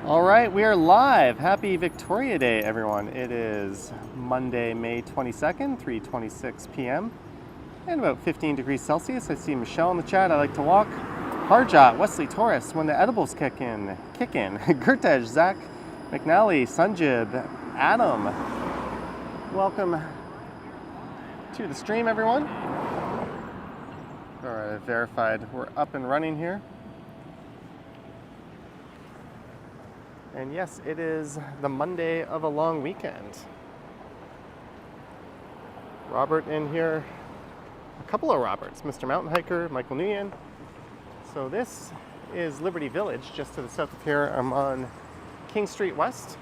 All right, we are live. Happy Victoria Day, everyone. It is Monday, May 22nd, 3:26 p.m. and about 15 degrees Celsius. I see Michelle in the chat. I like to walk. Harjot, Wesley Torres, when the edibles kick in. Gurtej, Zach, McNally, Sunjib, Adam. Welcome to the stream, everyone. All right, verified. We're up and running here. And yes, it is the Monday of a long weekend. Robert in here, a couple of Roberts, Mr. Mountain Hiker, Michael Nguyen. So this is Liberty Village, just to the south of here. I'm on King Street West.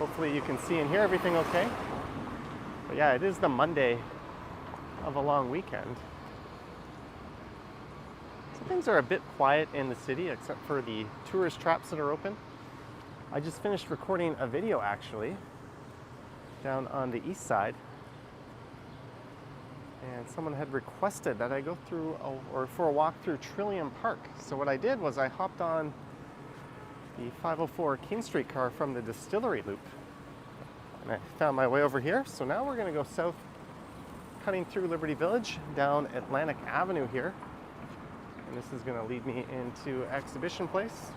Hopefully you can see and hear everything okay. But yeah, it is the Monday of a long weekend. So things are a bit quiet in the city, except for the tourist traps that are open. I just finished recording a video actually down on the east side, and someone had requested that I go through for a walk through Trillium Park. So what I did was I hopped on the 504 King Street car from the Distillery Loop and I found my way over here. So now we're going to go south, cutting through Liberty Village down Atlantic Avenue here, and this is going to lead me into Exhibition Place.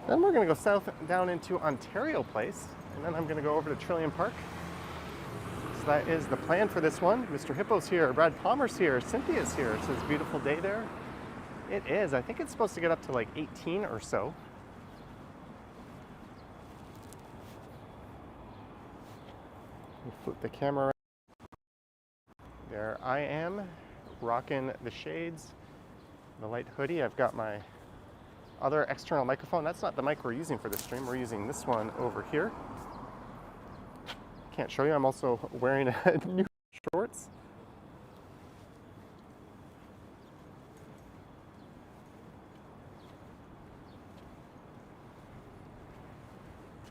Then we're going to go south down into Ontario Place, and then I'm going to go over to Trillium Park. So that is the plan for this one. Mr. Hippo's here, Brad Palmer's here, Cynthia's here. It says beautiful day there. It is. I think it's supposed to get up to like 18 or so. Let me flip the camera around. There I am, rocking the shades, the light hoodie. I've got my other external microphone. That's not the mic we're using for the stream. We're using this one over here. Can't show you. I'm also wearing new shorts.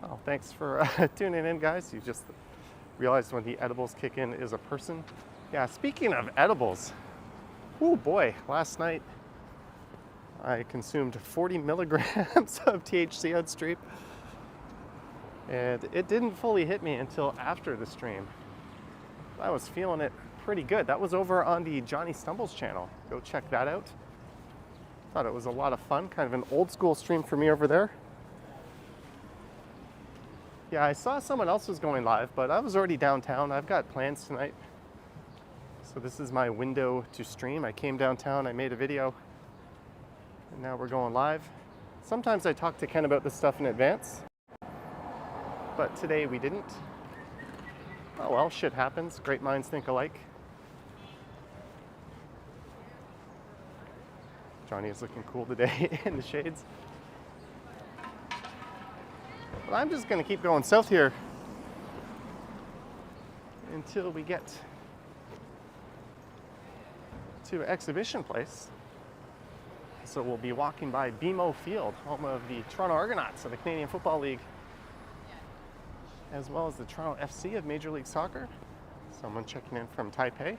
Oh, thanks for tuning in, guys. You just realized when the edibles kick in is a person. Yeah, speaking of edibles, oh boy, last night I consumed 40 milligrams of THC on stream, and it didn't fully hit me until after the stream. I was feeling it pretty good. That was over on the Johnny Stumbles channel. Go check that out. Thought it was a lot of fun, kind of an old school stream for me over there. Yeah, I saw someone else was going live, but I was already downtown. I've got plans tonight. So this is my window to stream. I came downtown, I made a video, and now we're going live. Sometimes I talk to Ken about this stuff in advance, but today we didn't. Oh well, shit happens. Great minds think alike. Johnny is looking cool today in the shades. But I'm just gonna keep going south here until we get to Exhibition Place. So we'll be walking by BMO Field, home of the Toronto Argonauts of the Canadian Football League, as well as the Toronto FC of Major League Soccer. Someone checking in from Taipei.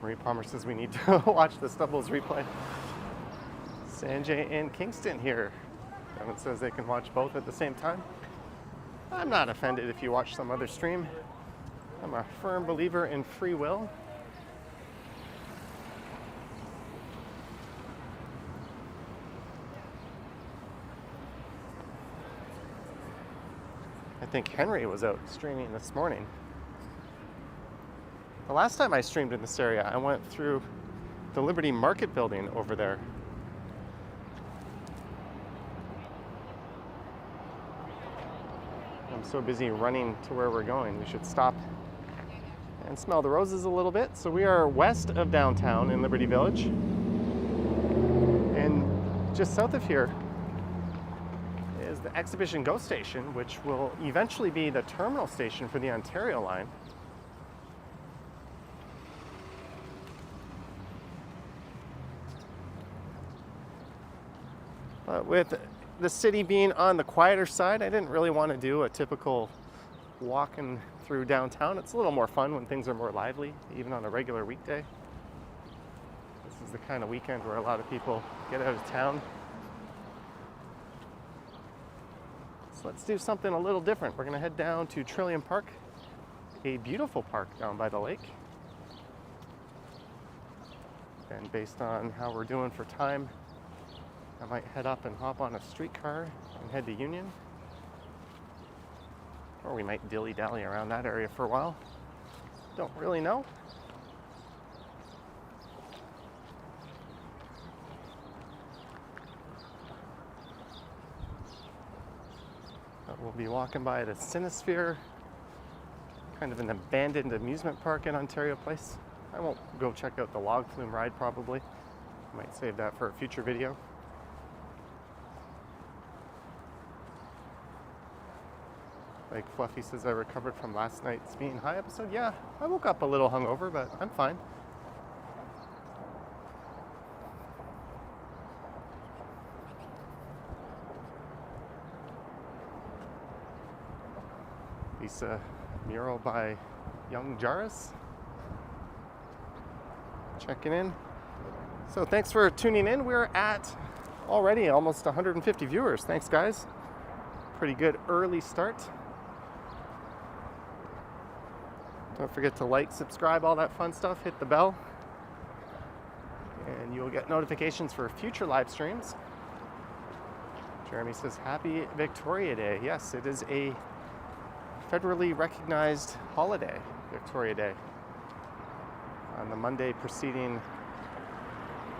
Marie Palmer says we need to watch the Stumbles replay. Sanjay and Kingston here. Evan says they can watch both at the same time. I'm not offended if you watch some other stream. I'm a firm believer in free will. I think Henry was out streaming this morning. The last time I streamed in this area, I went through the Liberty Market building over there. I'm so busy running to where we're going. We should stop and smell the roses a little bit. So we are west of downtown in Liberty Village. And just south of here is the Exhibition GO station, which will eventually be the terminal station for the Ontario line. But with the city being on the quieter side, I didn't really want to do a typical walking through downtown. It's a little more fun when things are more lively, even on a regular weekday. This is the kind of weekend where a lot of people get out of town. So let's do something a little different. We're going to head down to Trillium Park, a beautiful park down by the lake. And based on how we're doing for time, I might head up and hop on a streetcar and head to Union. Or we might dilly-dally around that area for a while. Don't really know. But we'll be walking by the Cinesphere, kind of an abandoned amusement park in Ontario Place. I won't go check out the log flume ride probably. I might save that for a future video. Like Fluffy says, I recovered from last night's Being High episode. Yeah, I woke up a little hungover, but I'm fine. Lisa mural by Young Jaris. Checking in. So thanks for tuning in. We're at already almost 150 viewers. Thanks, guys. Pretty good early start. Don't forget to like, subscribe, all that fun stuff. Hit the bell. And you'll get notifications for future live streams. Jeremy says, Happy Victoria Day. Yes, it is a federally recognized holiday, Victoria Day. On the Monday preceding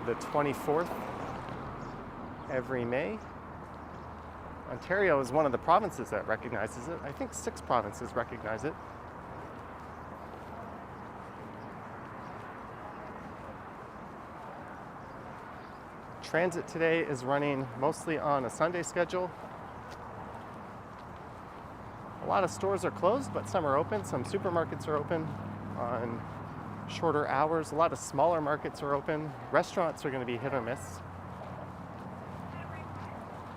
the 24th every May. Ontario is one of the provinces that recognizes it. I think 6 provinces recognize it. Transit today is running mostly on a Sunday schedule. A lot of stores are closed, but some are open. Some supermarkets are open on shorter hours. A lot of smaller markets are open. Restaurants are going to be hit or miss.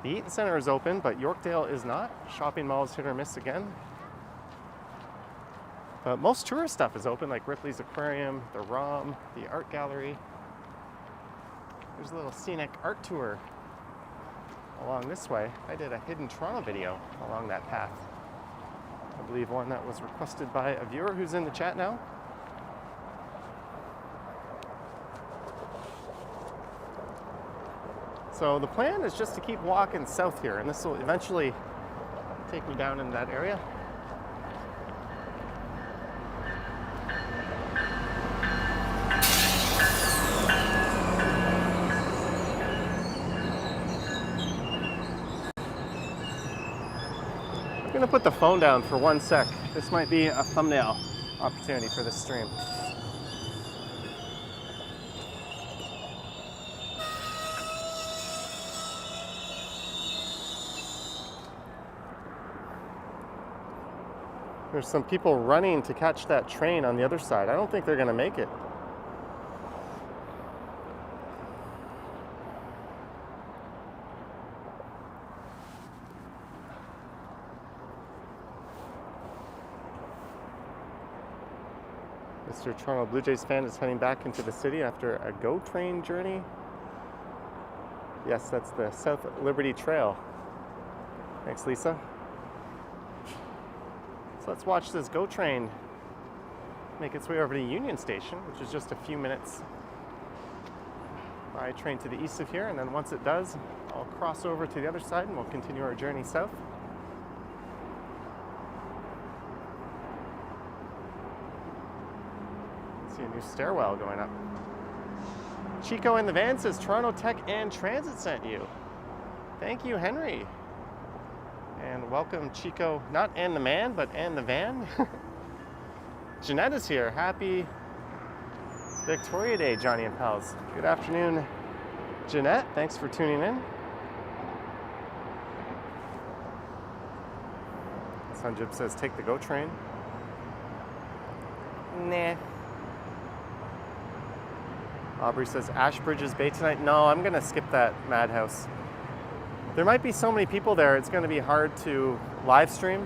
The Eaton Center is open, but Yorkdale is not. Shopping malls hit or miss again. But most tourist stuff is open, like Ripley's Aquarium, the ROM, the Art Gallery. There's a little scenic art tour along this way. I did a Hidden Toronto video along that path. I believe one that was requested by a viewer who's in the chat now. So the plan is just to keep walking south here, and this will eventually take me down in that area. I'm gonna put the phone down for 1 sec. This might be a thumbnail opportunity for this stream. There's some people running to catch that train on the other side. I don't think they're gonna make it. Mr. Toronto Blue Jays fan is heading back into the city after a GO train journey. Yes, that's the South Liberty Trail. Thanks, Lisa. So let's watch this GO train make its way over to Union Station, which is just a few minutes by train to the east of here. And then once it does, I'll cross over to the other side and we'll continue our journey south. See a new stairwell going up. Chico in the van says Toronto Tech and Transit sent you. Thank you, Henry. And welcome, Chico, not and the man, but and the van. Jeanette is here. Happy Victoria Day, Johnny and pals. Good afternoon, Jeanette. Thanks for tuning in. Sanjib says, take the GO train. Nah. Aubrey says, Ashbridge's Bay tonight. No, I'm gonna skip that madhouse. There might be so many people there, it's going to be hard to live stream.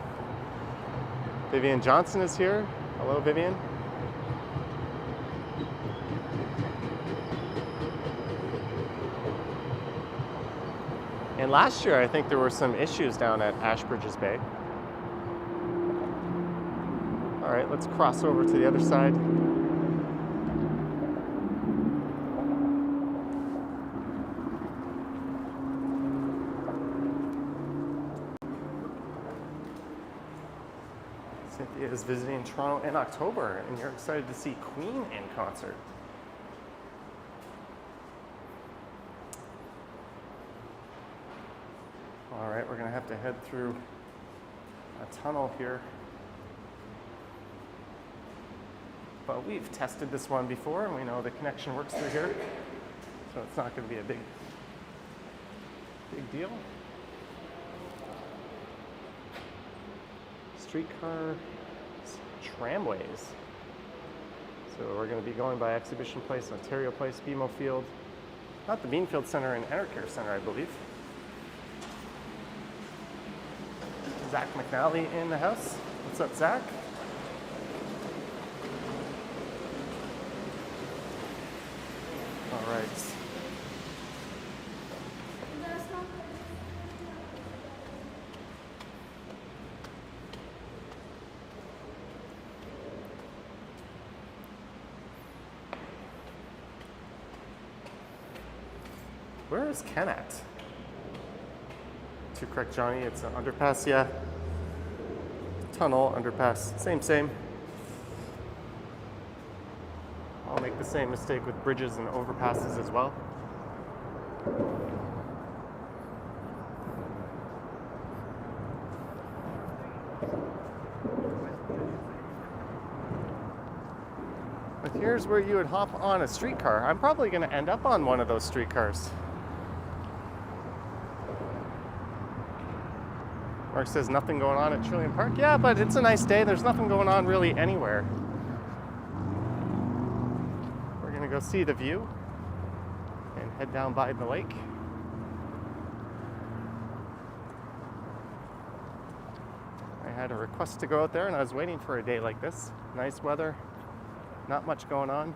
Vivian Johnson is here. Hello, Vivian. And last year, I think there were some issues down at Ashbridges Bay. All right, let's cross over to the other side. Cynthia is visiting Toronto in October, and you're excited to see Queen in concert. All right, we're gonna have to head through a tunnel here. But we've tested this one before, and we know the connection works through here. So it's not gonna be a big deal. Streetcar tramways. So we're gonna be going by Exhibition Place, Ontario Place, BMO Field. Not the Beanfield Center and Enercare Center, I believe. Zach McNally in the house. What's up, Zach? All right. Where is Ken at? To correct Johnny, it's an underpass, yeah. Tunnel, underpass, same. I'll make the same mistake with bridges and overpasses as well. But here's where you would hop on a streetcar. I'm probably going to end up on one of those streetcars. Mark says nothing going on at Trillium Park. Yeah, but it's a nice day. There's nothing going on really anywhere. We're gonna go see the view and head down by the lake. I had a request to go out there and I was waiting for a day like this. Nice weather, not much going on.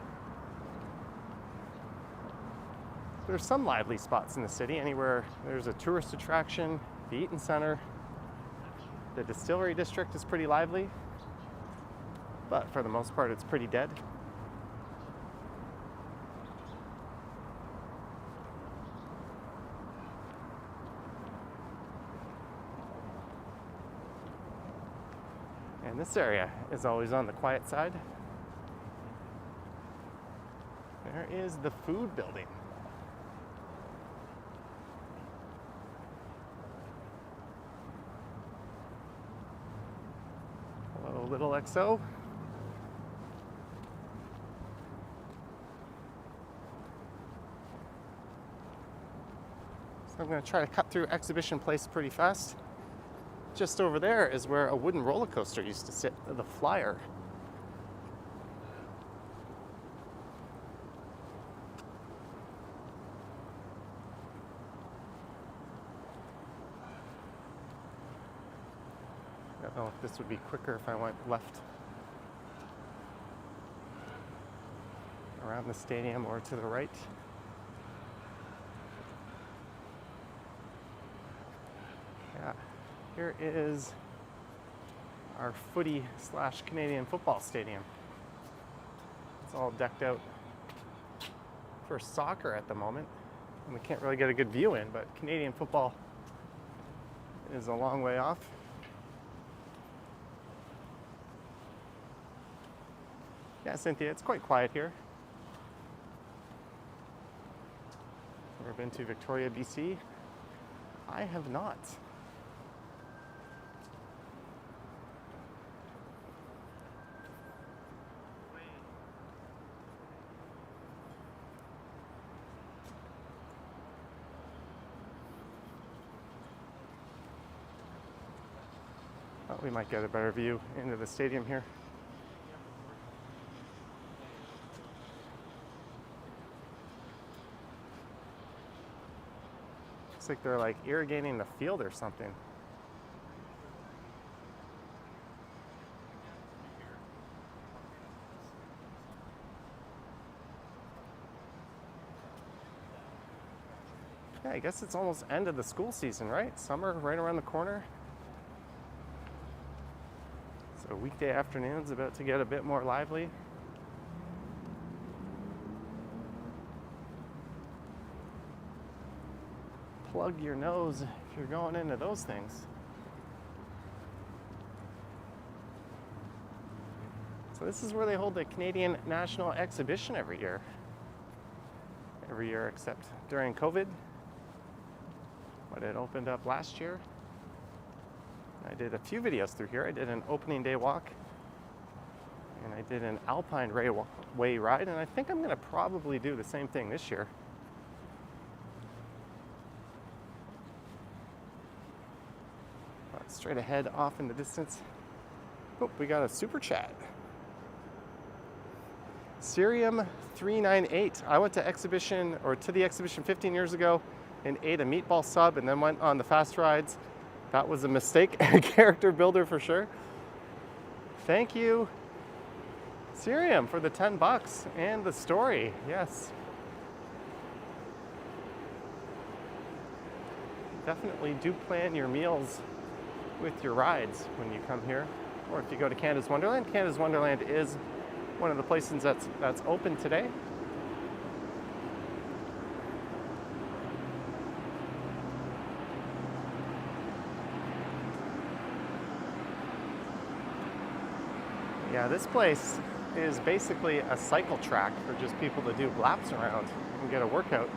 There's some lively spots in the city. Anywhere there's a tourist attraction, the Eaton Center. The Distillery District is pretty lively, but for the most part, it's pretty dead. And this area is always on the quiet side. There is the food building. Little XO. So I'm going to try to cut through Exhibition Place pretty fast. Just over there is where a wooden roller coaster used to sit, the Flyer. I don't know if this would be quicker if I went left around the stadium or to the right. Yeah, here is our footy / Canadian football stadium. It's all decked out for soccer at the moment. And we can't really get a good view in, but Canadian football is a long way off. Yeah, Cynthia, it's quite quiet here. Ever been to Victoria, BC? I have not. We might get a better view into the stadium here. Looks like they're like irrigating the field or something. Yeah, I guess it's almost end of the school season, right? Summer right around the corner. So weekday afternoon's about to get a bit more lively. Plug your nose if you're going into those things. So this is where they hold the Canadian National Exhibition every year. Every year except during COVID, when it opened up last year. I did a few videos through here. I did an opening day walk, and I did an alpine way ride, and I think I'm gonna probably do the same thing this year. Straight ahead off in the distance. Oh, we got a super chat. Cerium 398. I went to the exhibition 15 years ago and ate a meatball sub and then went on the fast rides. That was a mistake. Character builder for sure. Thank you, Cerium, for the $10 and the story. Yes. Definitely do plan your meals with your rides when you come here, or if you go to Canada's Wonderland. Canada's Wonderland is one of the places that's open today. Yeah, this place is basically a cycle track for just people to do laps around and get a workout.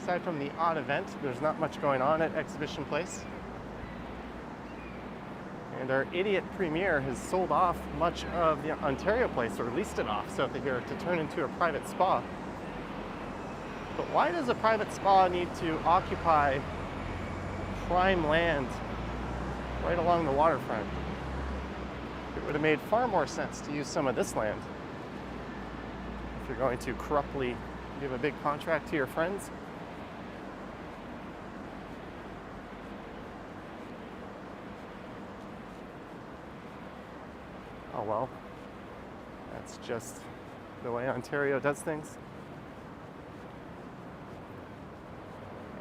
Aside from the odd event, there's not much going on at Exhibition Place. And our idiot premier has sold off much of the Ontario Place, or leased it off south of here, to turn into a private spa. But why does a private spa need to occupy prime land right along the waterfront? It would have made far more sense to use some of this land. If you're going to corruptly give a big contract to your friends. Oh well, that's just the way Ontario does things.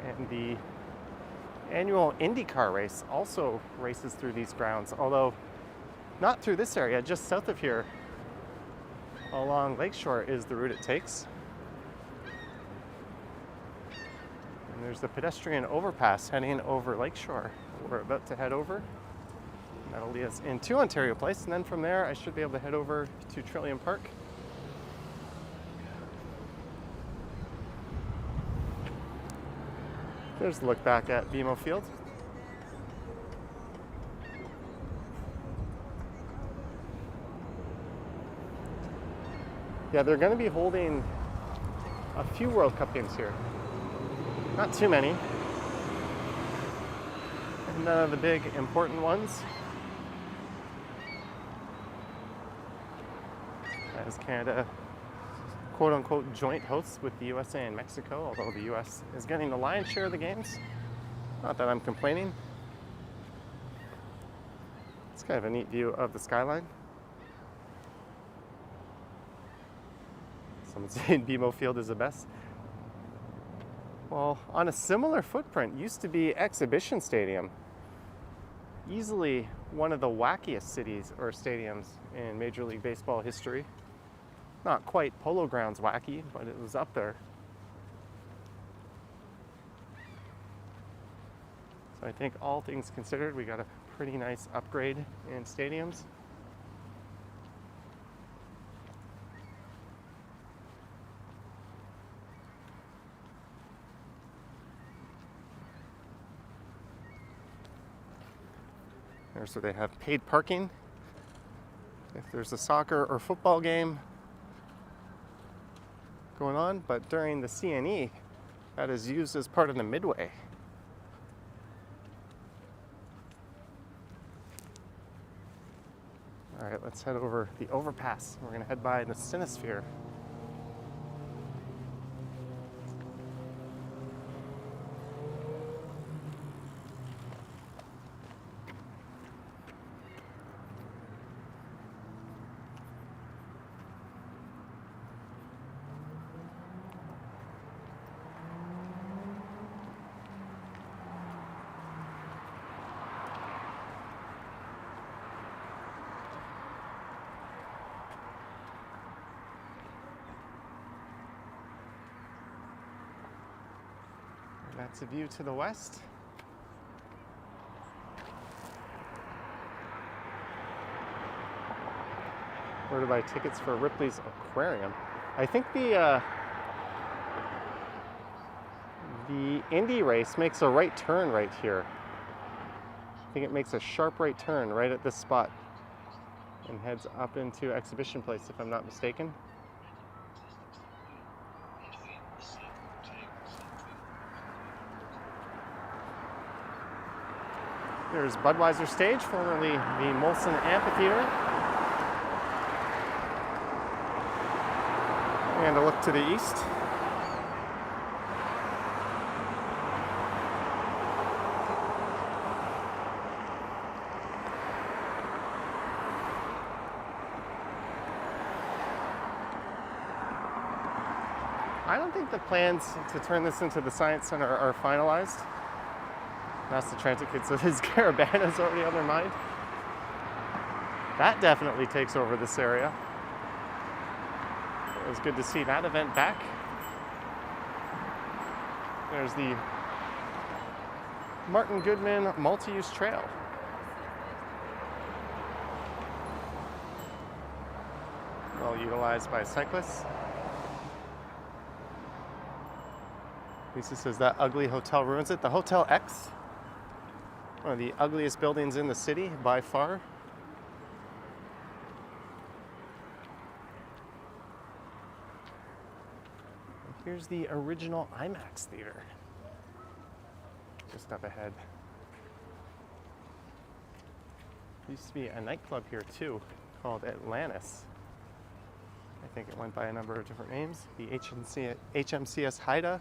And the annual IndyCar race also races through these grounds, although not through this area, just south of here along Lakeshore is the route it takes. And there's the pedestrian overpass heading over Lakeshore. We're about to head over. That'll lead us into Ontario Place, and then from there I should be able to head over to Trillium Park. There's a look back at BMO Field. Yeah, they're going to be holding a few World Cup games here. Not too many. And none of the big important ones. As Canada, quote-unquote, joint hosts with the USA and Mexico, although the US is getting the lion's share of the games. Not that I'm complaining. It's kind of a neat view of the skyline. Someone's saying BMO Field is the best. Well, on a similar footprint used to be Exhibition Stadium. Easily one of the wackiest cities or stadiums in Major League Baseball history. Not quite Polo Grounds wacky, but it was up there. So I think all things considered, we got a pretty nice upgrade in stadiums. There's where they have paid parking. If there's a soccer or football game going on, but during the CNE, that is used as part of the midway. All right, let's head over the overpass. We're gonna head by the Cinesphere. That's a view to the west. Where to buy tickets for Ripley's Aquarium? I think the Indy race makes a right turn right here. I think it makes a sharp right turn right at this spot and heads up into Exhibition Place, if I'm not mistaken. There's Budweiser Stage, formerly the Molson Amphitheater. And a look to the east. I don't think the plans to turn this into the Science Center are finalized. That's the transit kid, so his Caravana's already on their mind. That definitely takes over this area. It was good to see that event back. There's the Martin Goodman Multi-Use Trail. Well utilized by cyclists. Lisa says that ugly hotel ruins it. The Hotel X, one of the ugliest buildings in the city by far. Here's the original IMAX theater, just up ahead. Used to be a nightclub here too, called Atlantis. I think it went by a number of different names. The HMCS Haida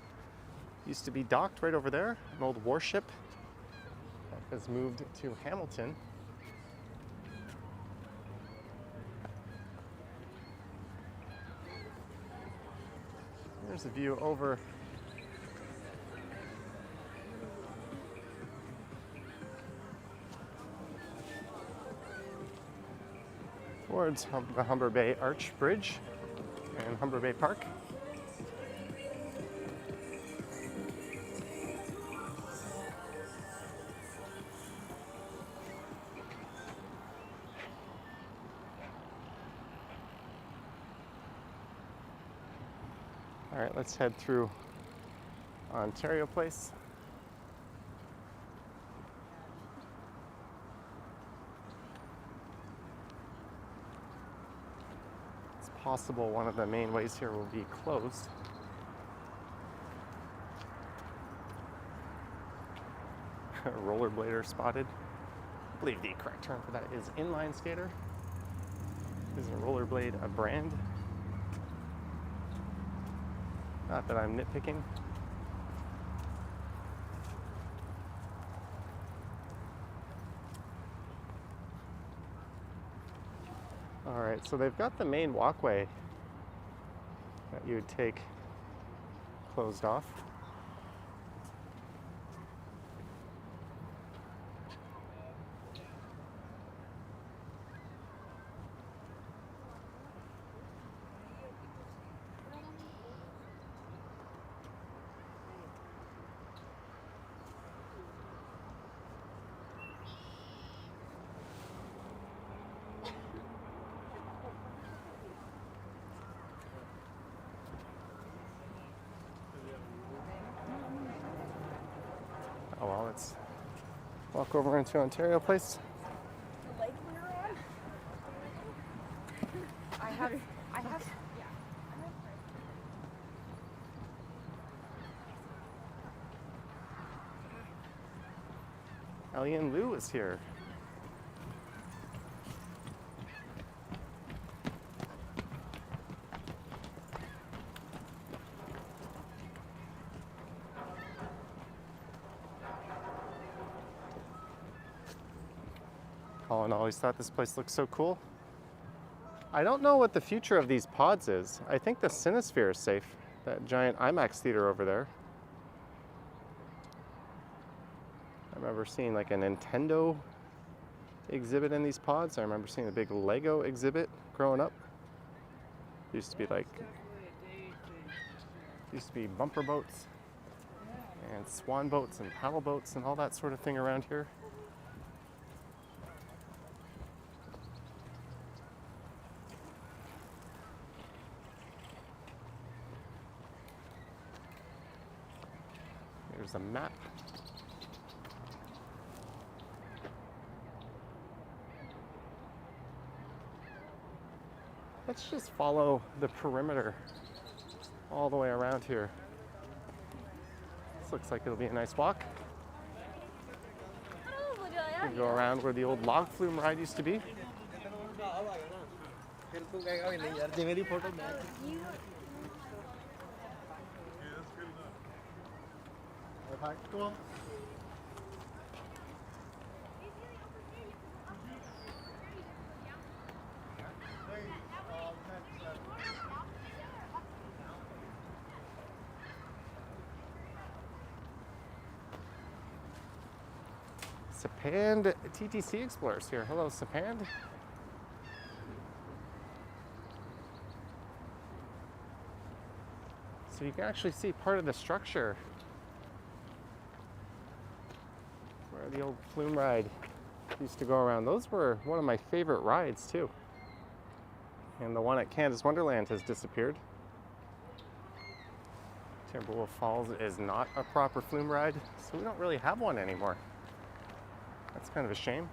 used to be docked right over there, an old warship that has moved to Hamilton. There's a view over towards the Humber Bay Arch Bridge and Humber Bay Park. All right, let's head through Ontario Place. It's possible one of the main ways here will be closed. A rollerblader spotted. I believe the correct term for that is inline skater. Is a rollerblade a brand? Not that I'm nitpicking. All right, so they've got the main walkway that you would take closed off. Oh well, let's walk over into Ontario Place. The lake we were on? I have, yeah. Ellie and Lou is here. Colin always thought this place looked so cool. I don't know what the future of these pods is. I think the Cinesphere is safe, that giant IMAX theater over there. I remember seeing like a Nintendo exhibit in these pods. I remember seeing a big Lego exhibit growing up. Used to be like, used to be bumper boats. And swan boats and paddle boats and all that sort of thing around here. There's a map. Let's just follow the perimeter all the way around here. This looks like it'll be a nice walk. We go around where the old log flume ride used to be. Sapand TTC Explorers here. Hello, Sapand. So you can actually see part of the structure where the old flume ride used to go around. Those were one of my favorite rides too. And the one at Canada's Wonderland has disappeared. Timberwolf Falls is not a proper flume ride, so we don't really have one anymore. That's kind of a shame.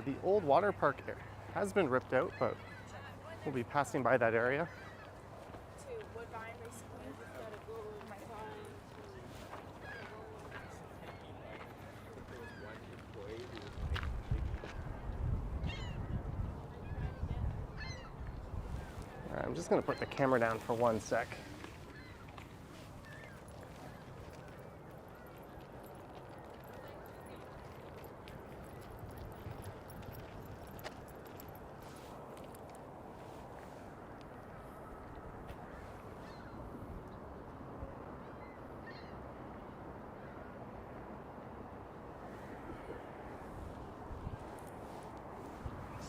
The old water park has been ripped out, but we'll be passing by that area. All right, I'm just going to put the camera down for 1 sec.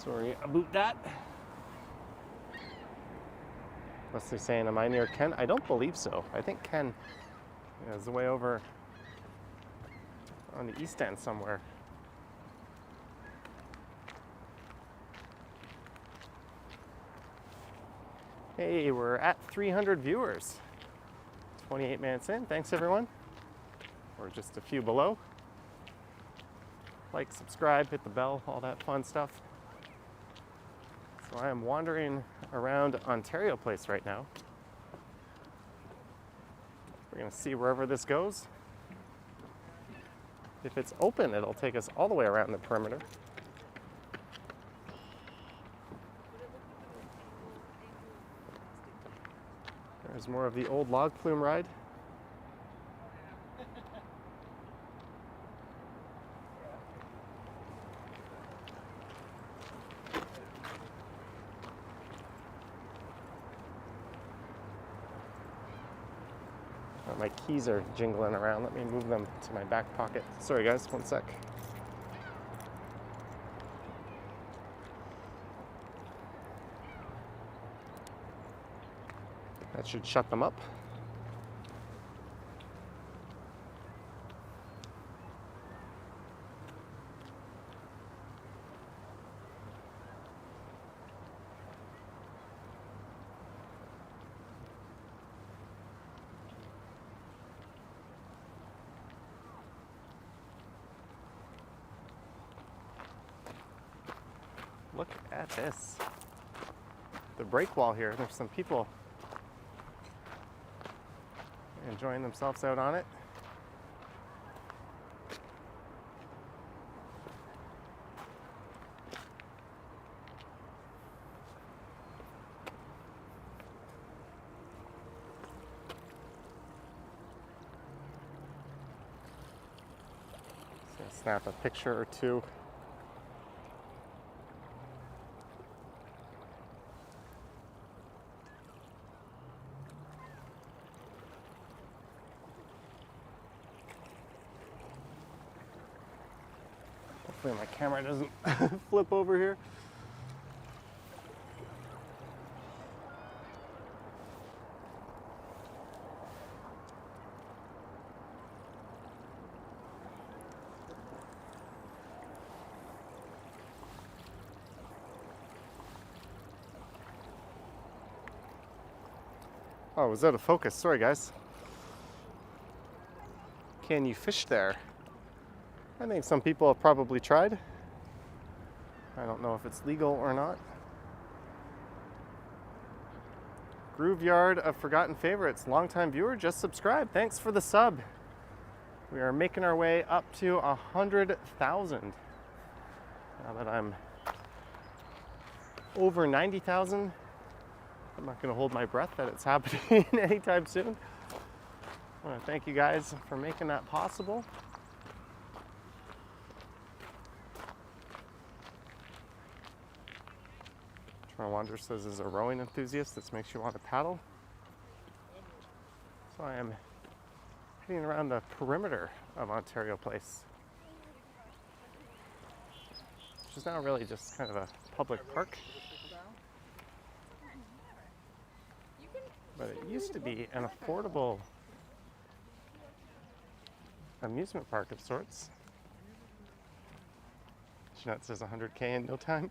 Sorry about that. What's they saying? Am I near Ken? I don't believe so. I think Ken is way over on the east end somewhere. Hey, we're at 300 viewers. 28 minutes in. Thanks, everyone. Or just a few below. Like, subscribe, hit the bell, all that fun stuff. So I am wandering around Ontario Place right now. We're going to see wherever this goes. If it's open, it'll take us all the way around the perimeter. There's more of the old log flume ride. My keys are jingling around. Let me move them to my back pocket. Sorry guys, 1 sec. That should shut them up. Look at this. The break wall here. There's some people enjoying themselves out on it. So snap a picture or two. Hopefully my camera doesn't flip over here. Oh, it was out of focus. Sorry, guys. Can you fish there? I think some people have probably tried. I don't know if it's legal or not. Groove Yard of Forgotten Favorites. Longtime viewer, just subscribed. Thanks for the sub. We are making our way up to 100,000. Now that I'm over 90,000, I'm not going to hold my breath that it's happening anytime soon. I want to thank you guys for making that possible. Toronto Wander says is a rowing enthusiast. This makes you want to paddle. So I am heading around the perimeter of Ontario Place, which is now really just kind of a public park. But it used to be an affordable amusement park of sorts. Jeanette says 100K in no time.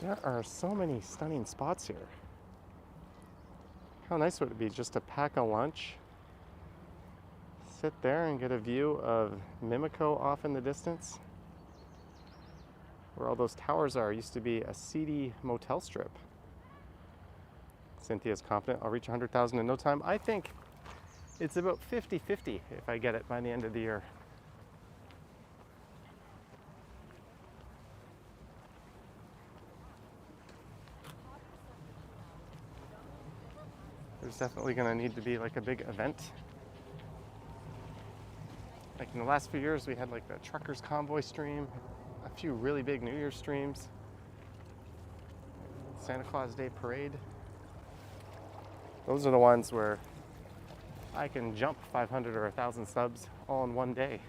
There are so many stunning spots here. How nice would it be just to pack a lunch, sit there and get a view of Mimico off in the distance? Where all those towers are used to be a seedy motel strip. Cynthia's confident I'll reach 100,000 in no time. I think it's about 50-50 if I get it by the end of the year. There's definitely going to need to be like a big event. Like in the last few years, we had like the Truckers Convoy stream, a few really big New Year's streams, Santa Claus Day Parade. Those are the ones where I can jump 500 or 1,000 subs all in one day.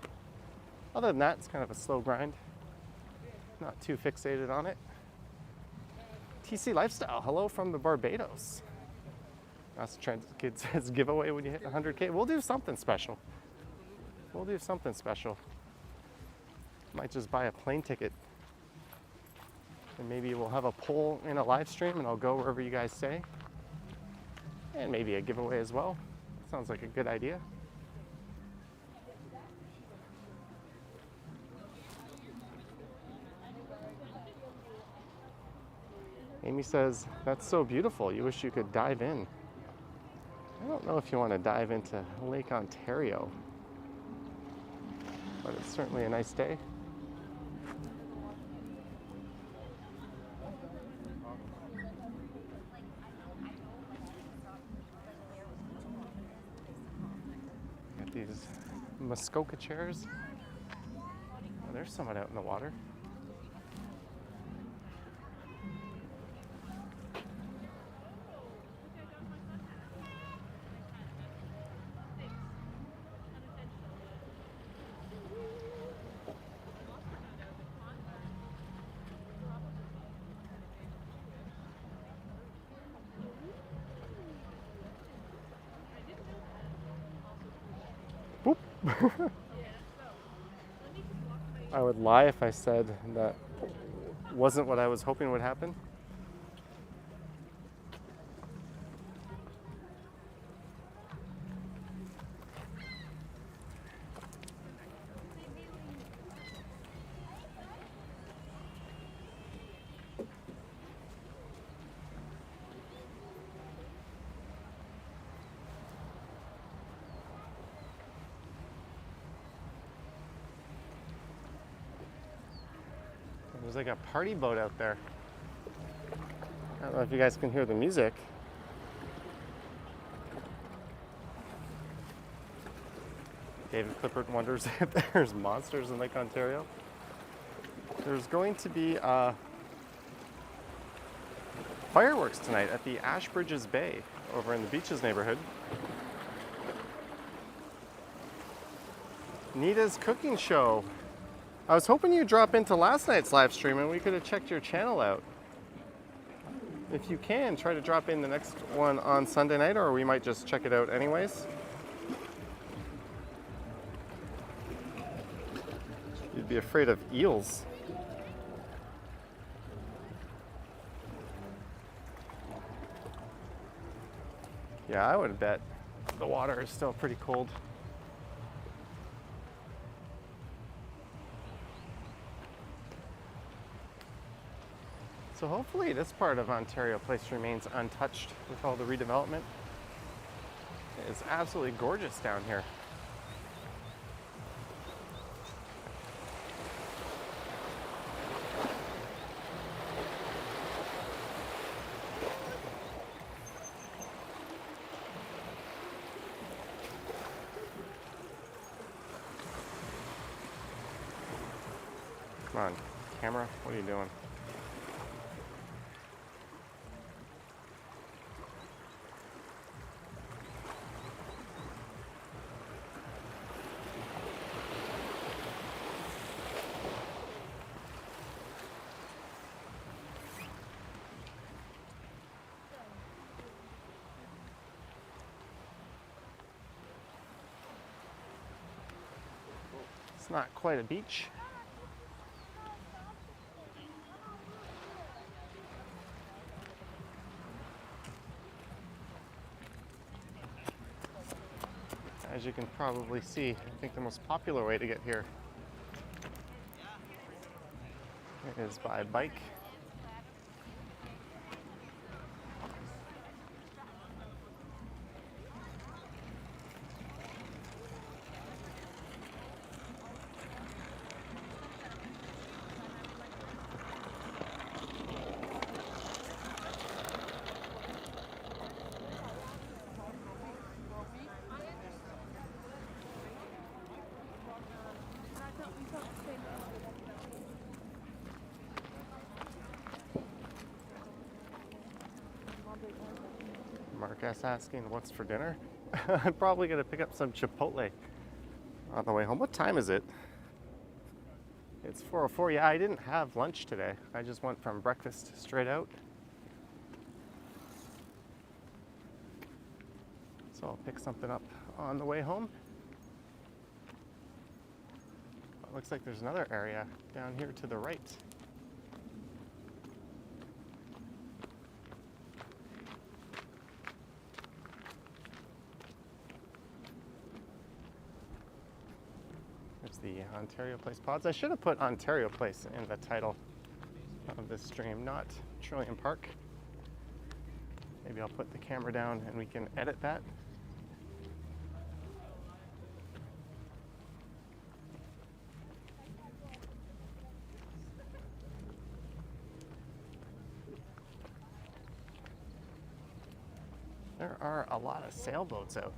Other than that, it's kind of a slow grind. Not too fixated on it. TC Lifestyle, hello from the Barbados. Us Trans Kid says giveaway when you hit 100K. We'll do something special. We'll do something special. Might just buy a plane ticket. And maybe we'll have a poll in a live stream and I'll go wherever you guys say. And maybe a giveaway as well. Sounds like a good idea. Amy says, that's so beautiful. You wish you could dive in. I don't know if you want to dive into Lake Ontario, but it's certainly a nice day. Got these Muskoka chairs. Oh, there's someone out in the water. I would lie if I said that wasn't what I was hoping would happen. There's like a party boat out there. I don't know if you guys can hear the music. David Clifford wonders if there's monsters in Lake Ontario. There's going to be fireworks tonight at the Ashbridges Bay over in the Beaches neighborhood. Nita's cooking show. I was hoping you'd drop into last night's live stream and we could have checked your channel out. If you can, try to drop in the next one on Sunday night, or we might just check it out anyways. You'd be afraid of eels. Yeah, I would bet the water is still pretty cold. So hopefully this part of Ontario Place remains untouched with all the redevelopment. It is absolutely gorgeous down here. Come on, camera, what are you doing? It's not quite a beach. As you can probably see, I think the most popular way to get here is by bike. Mark S asking what's for dinner. I'm probably gonna pick up some Chipotle on the way home. What time is it? It's 4:04. Yeah, I didn't have lunch today. I just went from breakfast straight out. So I'll pick something up on the way home. It looks like there's another area down here to the right. There's the Ontario Place pods. I should have put Ontario Place in the title of this stream, not Trillium Park. Maybe I'll put the camera down and we can edit that. There are a lot of sailboats out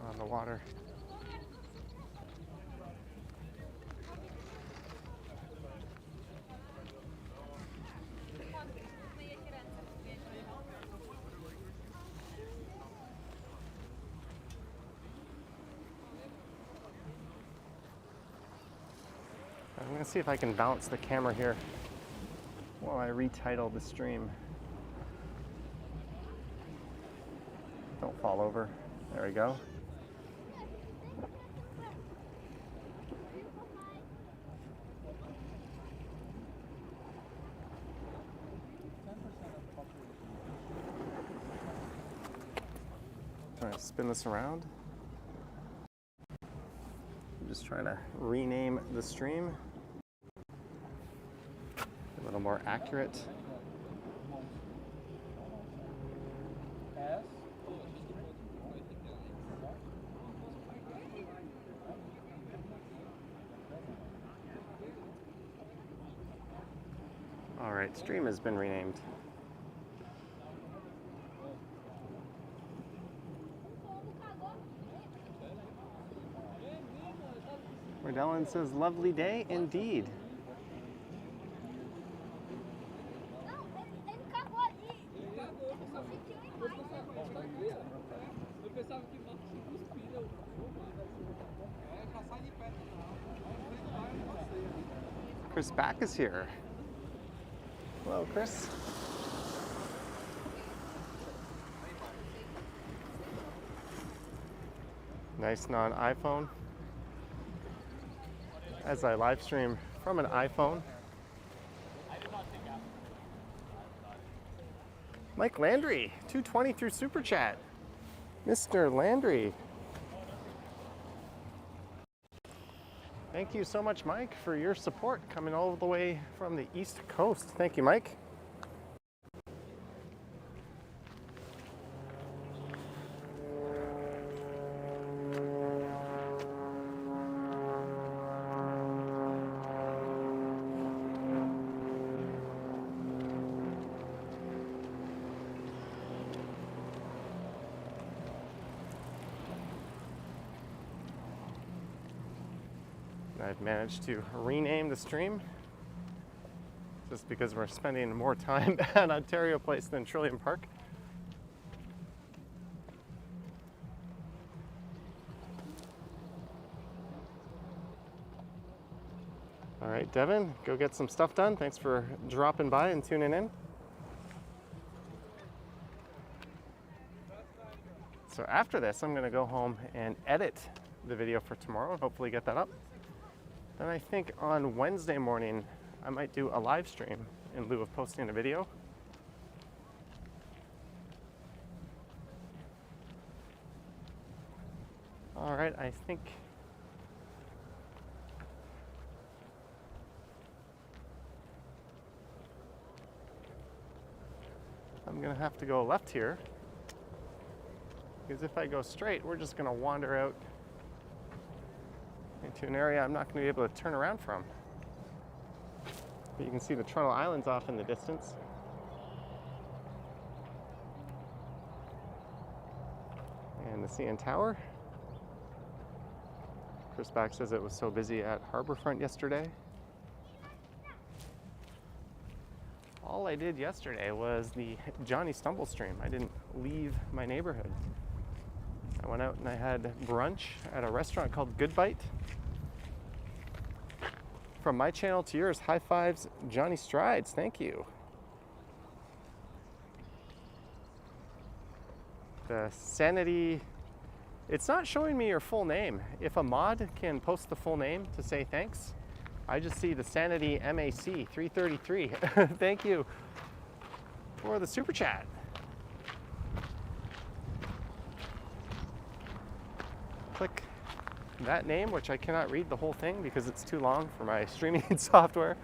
on the water. I'm going to see if I can balance the camera here while I retitle the stream. Don't fall over. There we go. Trying to spin this around. I'm just trying to rename the stream. A little more accurate. All right, stream has been renamed. Ellen says, lovely day indeed. Chris Back is here. Hello, Chris. Nice non-iPhone. As I live stream from an iPhone. Mike Landry, 220 through Super Chat. Mr. Landry. Thank you so much, Mike, for your support coming all the way from the East Coast. Thank you, Mike. I've managed to rename the stream just because we're spending more time at Ontario Place than Trillium Park. All right, Devin, go get some stuff done. Thanks for dropping by and tuning in. So after this, I'm gonna go home and edit the video for tomorrow and hopefully get that up. Then I think on Wednesday morning, I might do a live stream in lieu of posting a video. All right, I think I'm gonna have to go left here, because if I go straight, we're just gonna wander out into an area I'm not going to be able to turn around from. But you can see the Toronto Islands off in the distance. And the CN Tower. Chris Back says it was so busy at Harbourfront yesterday. All I did yesterday was the Johnny Stumble stream. I didn't leave my neighborhood. I went out and I had brunch at a restaurant called Good Bite. From my channel to yours, high fives, Johnny Strides, thank you. The Sanity, it's not showing me your full name. If a mod can post the full name to say thanks, I just see the Sanity MAC 333. Thank you for the super chat. Click that name, which I cannot read the whole thing because it's too long for my streaming software.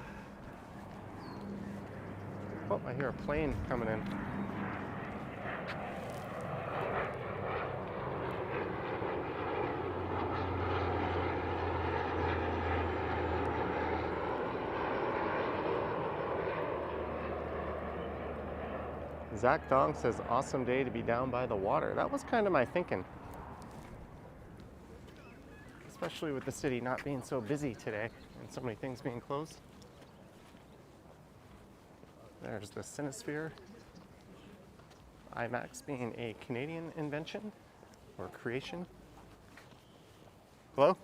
Oh, I hear a plane coming in. Zach Dong says, awesome day to be down by the water. That was kind of my thinking. Especially with the city not being so busy today and so many things being closed. There's the Cinesphere. IMAX being a Canadian invention or creation. Hello?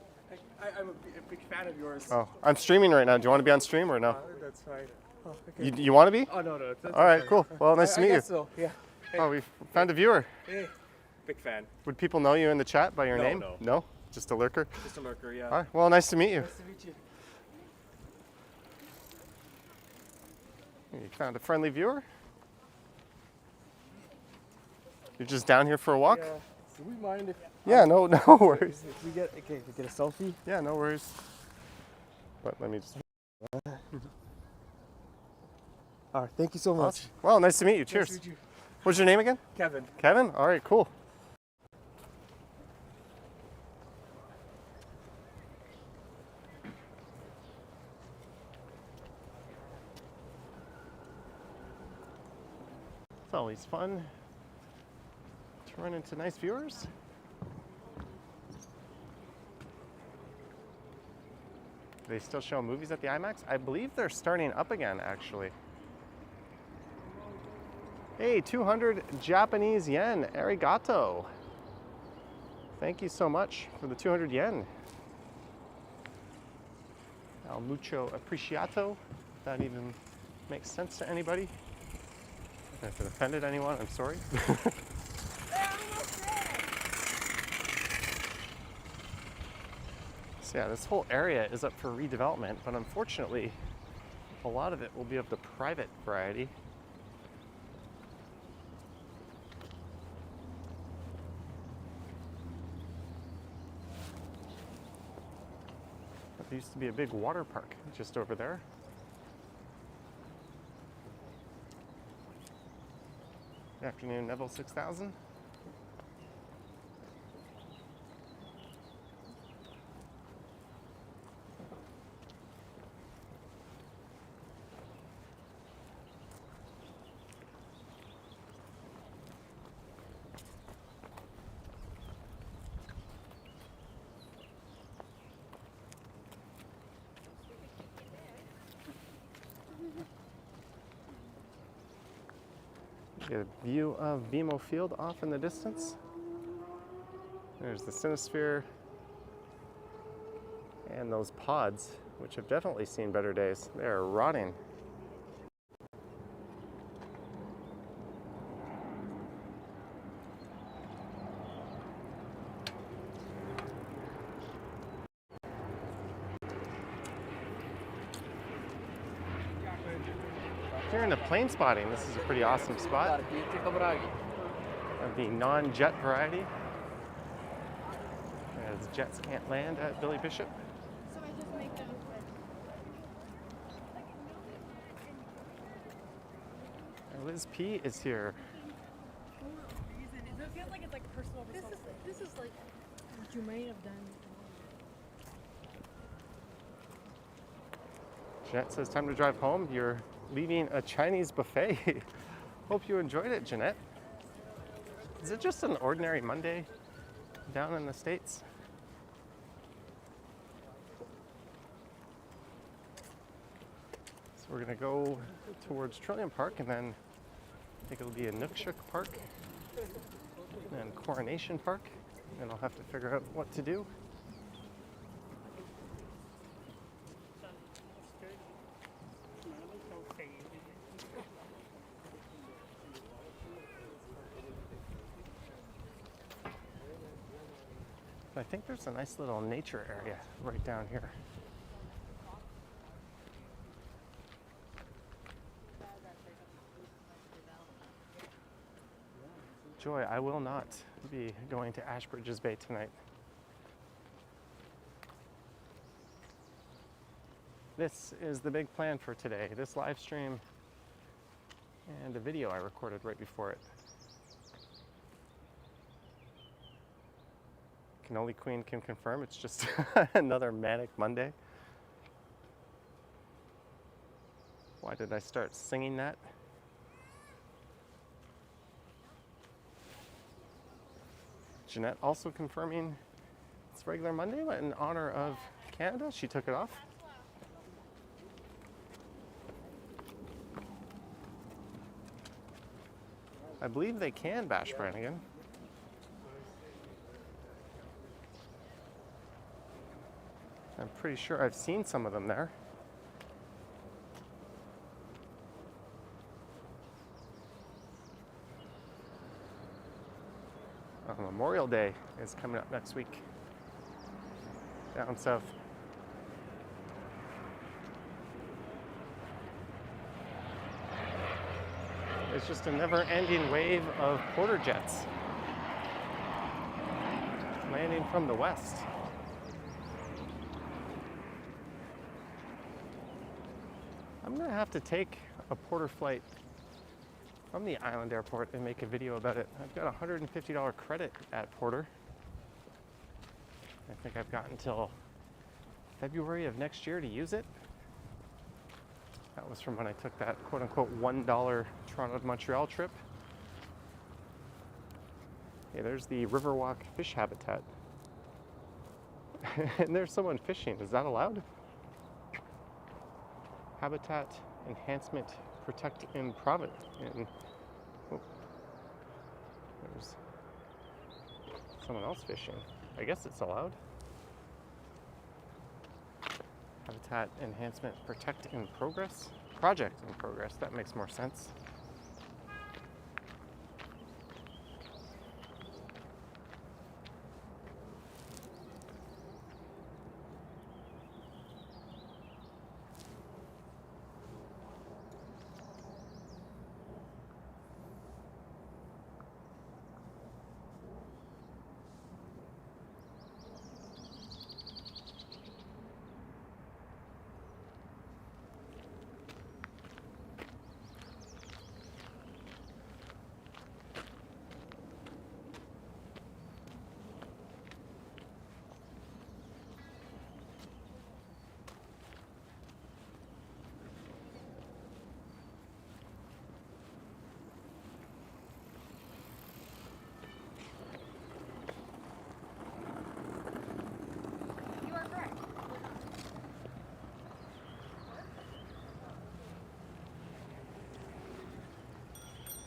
I'm a big fan of yours. Oh, I'm streaming right now. Do you want to be on stream or no? That's fine. Oh, okay. You want to be? Oh, no. That's All right, fine. cool. Well, nice to meet you. So, yeah. Hey. Oh, we've found a viewer. Hey. Big fan. Would people know you in the chat by your No, name? no. No? Just a lurker? Just a lurker, yeah. All right, well, nice to meet you. Nice to meet you. You found a friendly viewer? You're just down here for a walk? Yeah. Do we mind if... Yeah, no worries. If we get a selfie? Yeah, no worries. But let me just... All right, thank you so much. Awesome. Well, nice to meet you. Cheers. Nice to meet you. What's your name again? Kevin. Kevin? All right, cool. It's always fun to run into nice viewers. Do they still show movies at the IMAX? I believe they're starting up again, actually. Hey, 200 Japanese yen, arigato. Thank you so much for the 200 yen. Al mucho apreciato, if that even makes sense to anybody. If it offended anyone, I'm sorry. So yeah, this whole area is up for redevelopment, but unfortunately, a lot of it will be of the private variety. There used to be a big water park just over there. Good afternoon, Neville 6000. Get a view of BMO Field off in the distance. There's the Cinesphere and those pods, which have definitely seen better days. They're rotting. If you're into plane spotting, this is a pretty awesome spot of the non-jet variety, as jets can't land at Billy Bishop. And Liz P is here. It feels like it's like personal responsibility. This is like what you may have done. Jeanette says, time to drive home. You're leaving a Chinese buffet. Hope you enjoyed it, Jeanette. Is it just an ordinary Monday down in the States? So we're gonna go towards Trillium Park, and then I think it'll be a Nookshuk Park, and then Coronation Park, and I'll have to figure out what to do. I think there's a nice little nature area right down here. Joy, I will not be going to Ashbridges Bay tonight. This is the big plan for today. This live stream and a video I recorded right before it. Cannoli Queen can confirm it's just another manic Monday. Why did I start singing that? Jeanette also confirming it's regular Monday, but in honor of Canada, she took it off. I believe they can bash Brannigan. I'm pretty sure I've seen some of them there. Memorial Day is coming up next week down south. It's just a never-ending wave of porter jets landing from the west. I'm gonna have to take a porter flight from the island airport and make a video about it. I've got a $150 credit at Porter. I think I've got until February of next year to use it. That was from when I took that quote-unquote $1 Toronto to Montreal trip. Okay, there's the Riverwalk fish habitat. And there's someone fishing. Is that allowed? Habitat enhancement protect in Province. Oh, there's someone else fishing. I guess it's allowed. Habitat enhancement protect in progress? Project in progress, that makes more sense.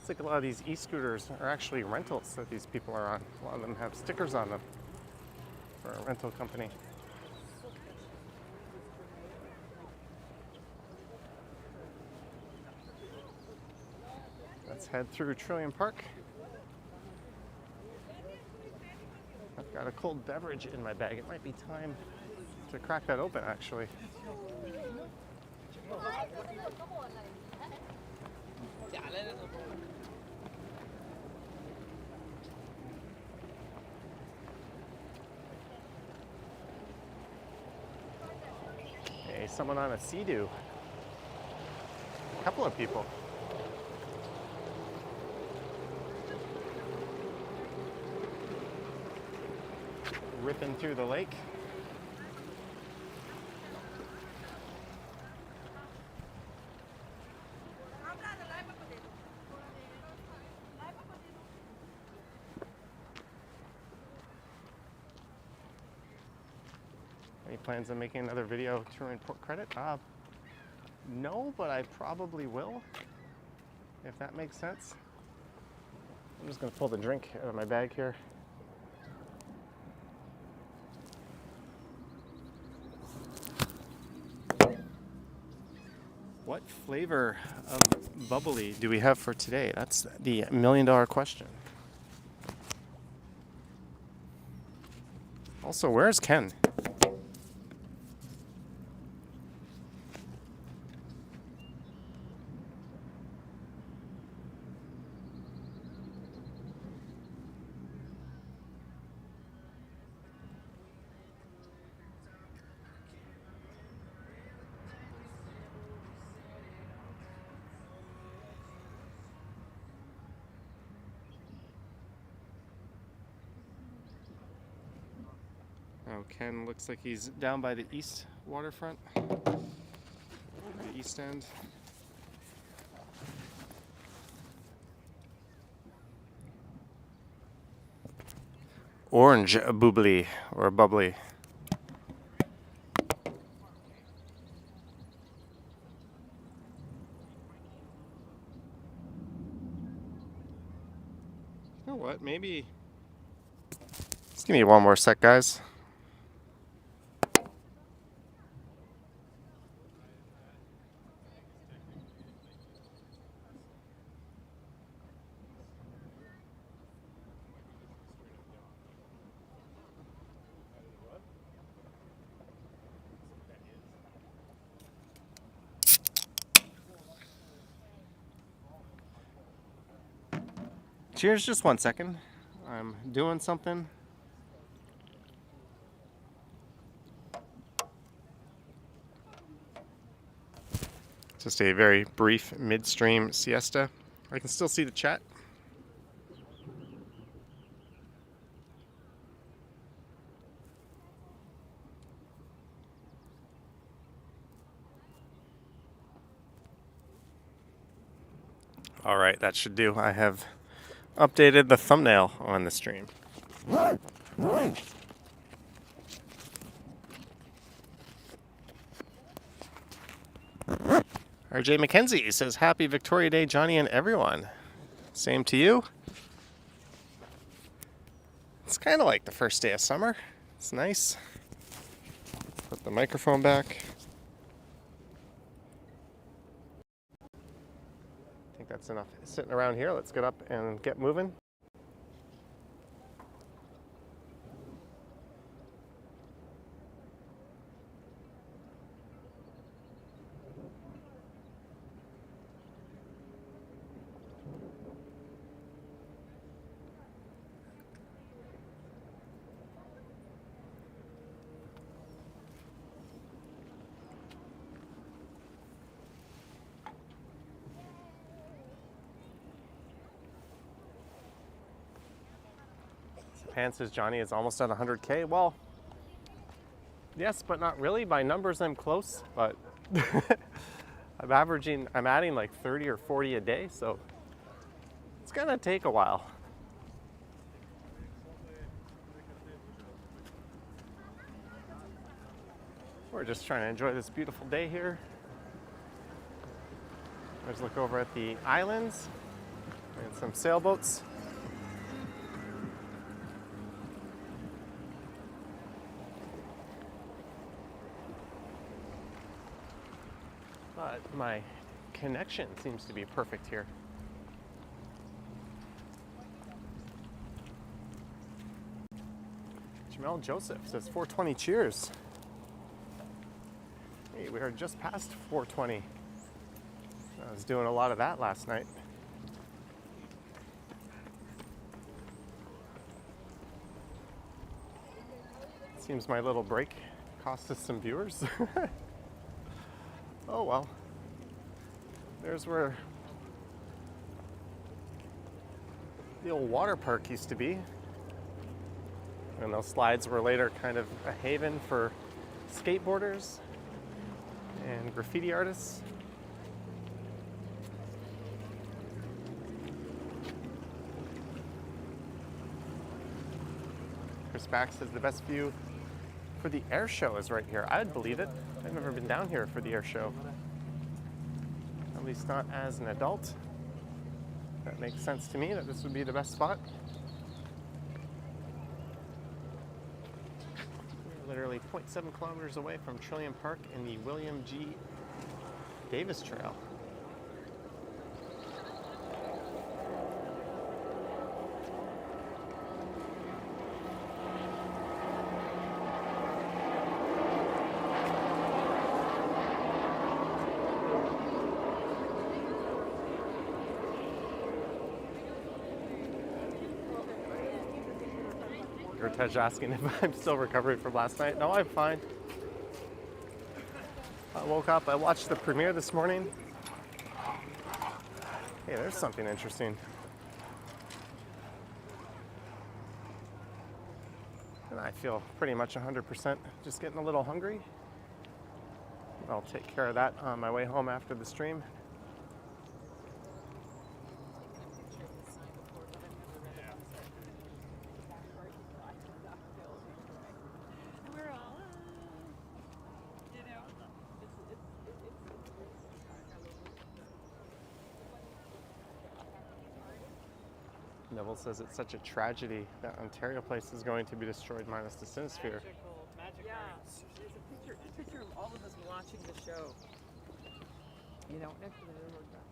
Looks like a lot of these e-scooters are actually rentals that these people are on. A lot of them have stickers on them for a rental company. Let's head through Trillium Park. I've got a cold beverage in my bag. It might be time to crack that open, actually. Hey, someone on a Sea-Doo. A couple of people. Ripping through the lake. Any plans on making another video touring Port Credit? No, but I probably will, if that makes sense. I'm just gonna pull the drink out of my bag here. What flavor of bubbly do we have for today? That's the million-dollar question. Also, where's Ken? Oh, Ken looks like he's down by the east waterfront, the east end. Orange bubbly or bubbly. You know what? Maybe. Just give me one more sec, guys. Cheers, just 1 second. I'm doing something. Just a very brief midstream siesta. I can still see the chat. All right, that should do. I have updated the thumbnail on the stream. RJ McKenzie says, Happy Victoria Day, Johnny and everyone. Same to you. It's kind of like the first day of summer. It's nice. Put the microphone back. I think that's enough sitting around here. Let's get up and get moving. Pan says Johnny is almost at 100K. Well, yes, but not really. By numbers, I'm close, but I'm adding like 30 or 40 a day, so it's gonna take a while. We're just trying to enjoy this beautiful day here. Let's look over at the islands. And some sailboats. But my connection seems to be perfect here. Jamel Joseph says 420 cheers. Hey, we are just past 420. I was doing a lot of that last night. Seems my little break cost us some viewers. Oh well. There's where the old water park used to be. And those slides were later kind of a haven for skateboarders and graffiti artists. Chris Back says the best view for the air show is right here. I'd believe it. I've never been down here for the air show. At least not as an adult. That makes sense to me that this would be the best spot. We're literally 0.7 kilometers away from Trillium Park and the William G. Davis Trail. Tej asking if I'm still recovering from last night. No, I'm fine. I woke up, I watched the premiere this morning. Hey, there's something interesting. And I feel pretty much 100%, just getting a little hungry. I'll take care of that on my way home after the stream. Neville says it's such a tragedy that Ontario Place is going to be destroyed minus the Sinosphere. Magical. Yeah, there's a picture of all of us watching the show. You know, next to the railroad track.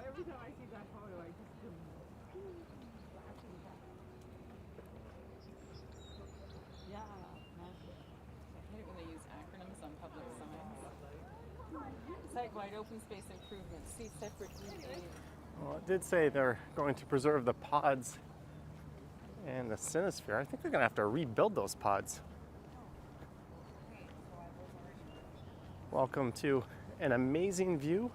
Every time I see that photo, I just flashing back. Yeah, magic. I hate it when they use acronyms on public signs. Site wide open space improvement. See separate aid. Well, it did say they're going to preserve the pods and the Sinosphere. I think they're going to have to rebuild those pods. Welcome to an amazing view.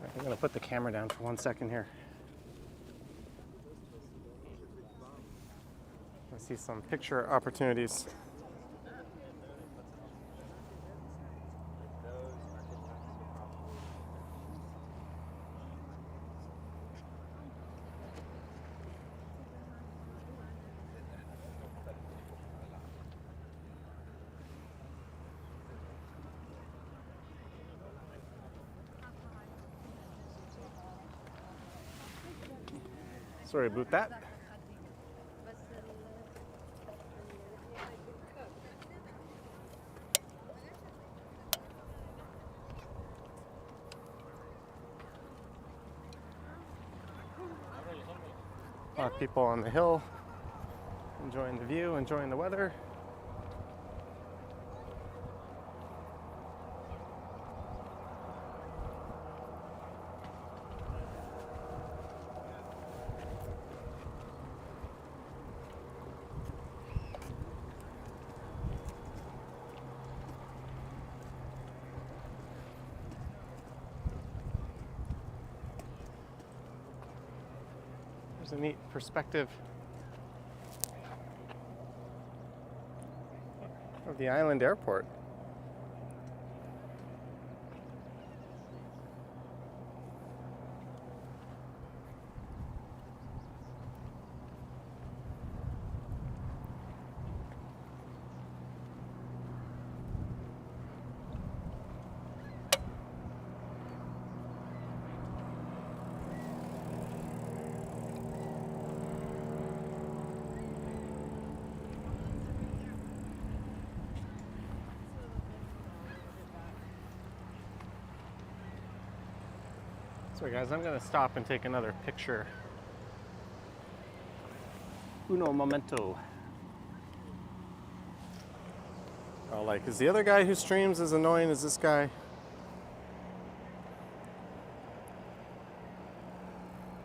I'm going to put the camera down for 1 second here. I see some picture opportunities. Sorry about that. A lot of people on the hill enjoying the view, enjoying the weather. There's a neat perspective of the island airport. So guys, I'm gonna stop and take another picture. Uno momento. Oh, like, is the other guy who streams as annoying as this guy?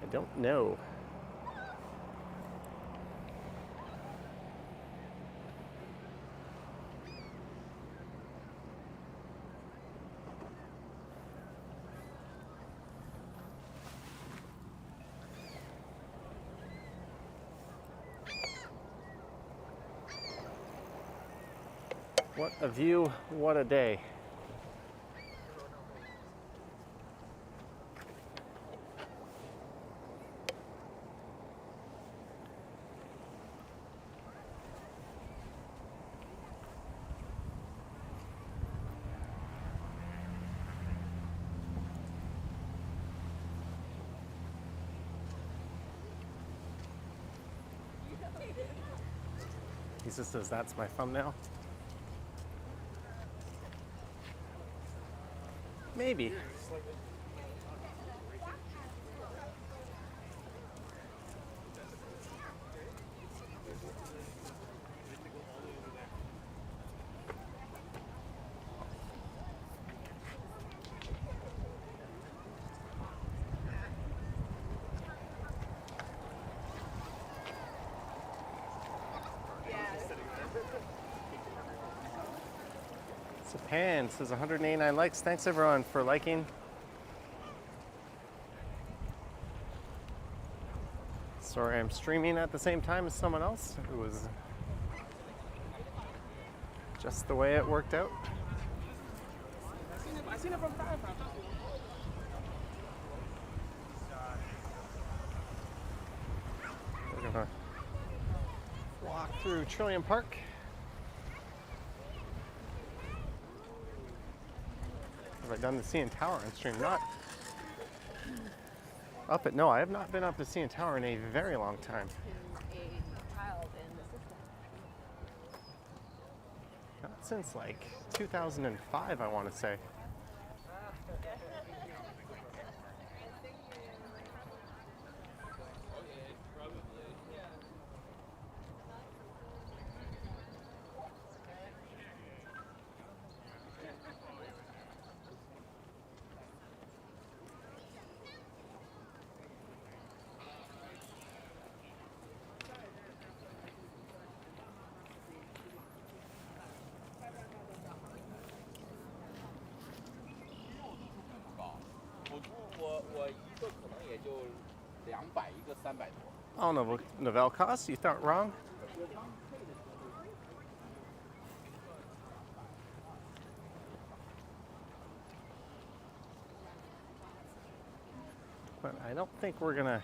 I don't know. What a view, what a day. He just says that's my thumbnail. Maybe. Japan says 189 likes. Thanks everyone for liking. Sorry, I'm streaming at the same time as someone else. It was just the way it worked out. We're gonna walk through Trillium Park. Have I done the CN Tower on stream? Not up at, no, I have not been up to CN Tower in a very long time. Not since like 2005, I want to say. Oh, Novel cost? You thought wrong? But I don't think we're gonna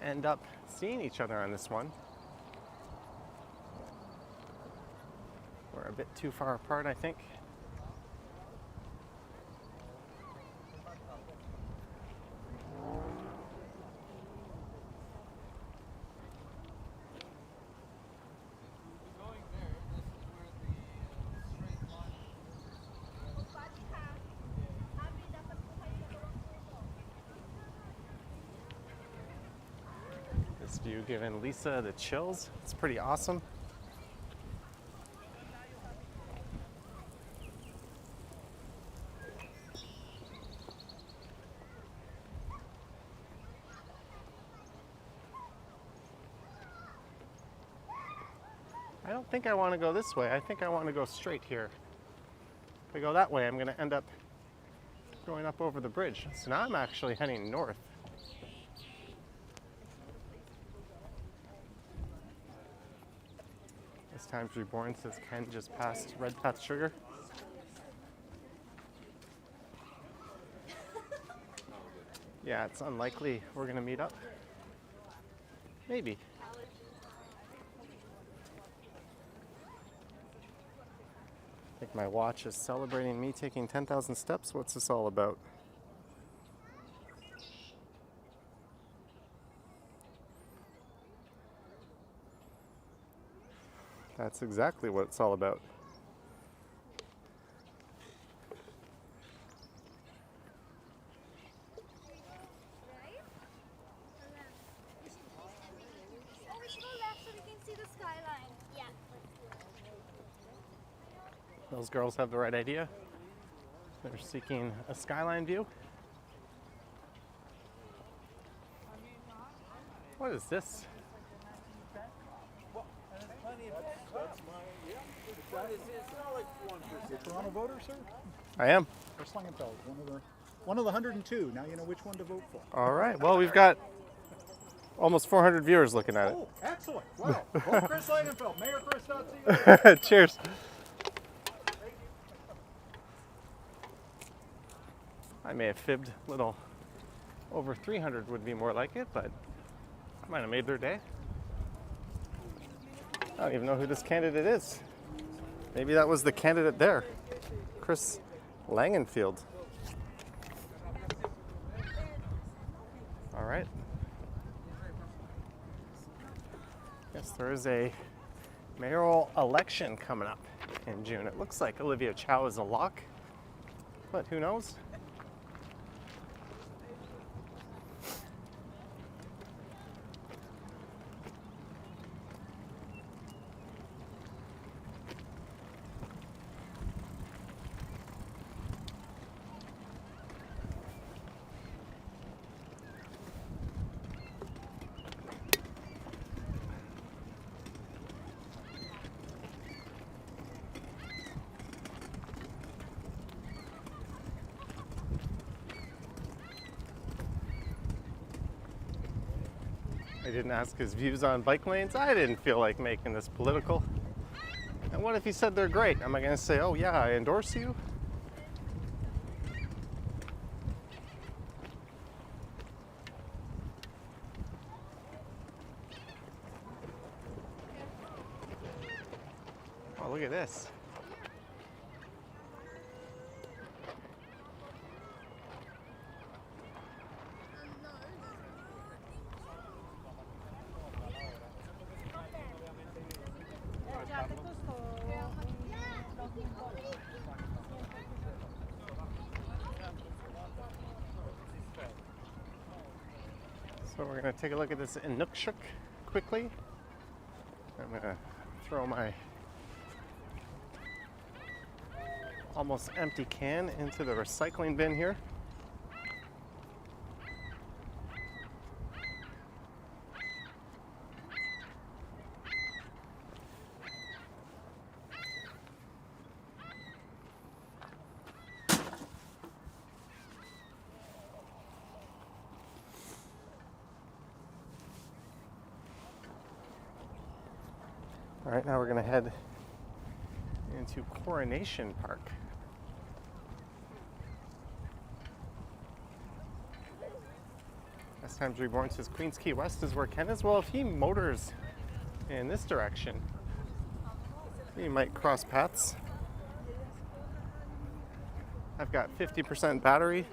end up seeing each other on this one. We're a bit too far apart, I think. This view giving Lisa the chills. It's pretty awesome. I don't think I want to go this way. I think I want to go straight here. If I go that way, I'm going to end up going up over the bridge. So now I'm actually heading north. This Times Reborn says Ken just passed Red Path Sugar. Yeah, it's unlikely we're going to meet up. Maybe. I think my watch is celebrating me taking 10,000 steps. What's this all about? That's exactly what it's all about. Those girls have the right idea. They're seeking a skyline view. What is this? You're a Toronto voter, sir? I am. Or Slangenfeld, one of the 102. Now you know which one to vote for. All right. Well, we've got almost 400 viewers looking at Oh, excellent. Wow. Vote Chris Slangenfeld, mayorchris.ca. it. Cheers. I may have fibbed a little. Over 300 would be more like it, but I might have made their day. I don't even know who this candidate is. Maybe that was the candidate there, Chris Langenfield. All right. Yes, there is a mayoral election coming up in June. It looks like Olivia Chow is a lock, but who knows? I didn't ask his views on bike lanes. I didn't feel like making this political. And what if he said they're great? Am I going to say, oh yeah, I endorse you? Oh, look at this. So we're going to take a look at this Inukshuk quickly. I'm going to throw my almost empty can into the recycling bin here. All right, now we're going to head into Coronation Park. Last Times Reborn says Queens Quay West is where Ken is. Well, if he motors in this direction, we might cross paths. I've got 50% battery.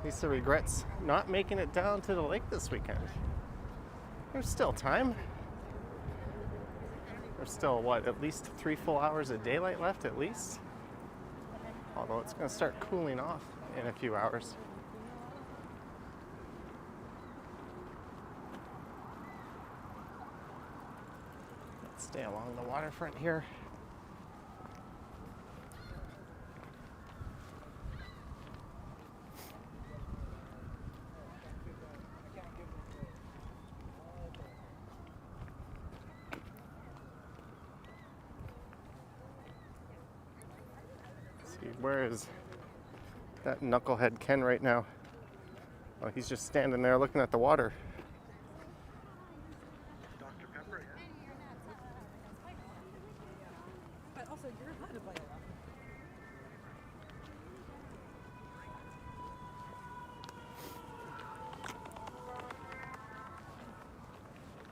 Lisa regrets not making it down to the lake this weekend. There's still time. There's still, what, at least 3 full hours of daylight left at least? Although it's going to start cooling off in a few hours. Let's stay along the waterfront here. Where is that knucklehead Ken right now? Oh, he's just standing there looking at the water. Dr. Pepper, But also, you're kind of like.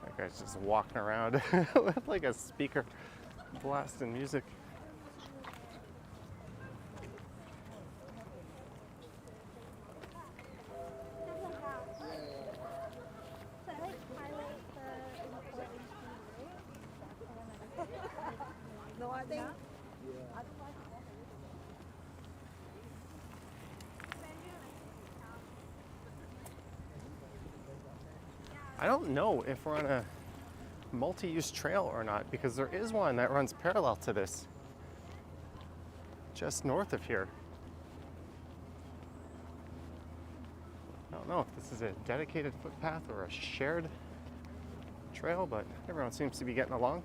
That guy's just walking around with like a speaker blasting music. something. I don't know if we're on a multi-use trail or not, because there is one that runs parallel to this, just north of here. I don't know if this is a dedicated footpath or a shared trail, but everyone seems to be getting along.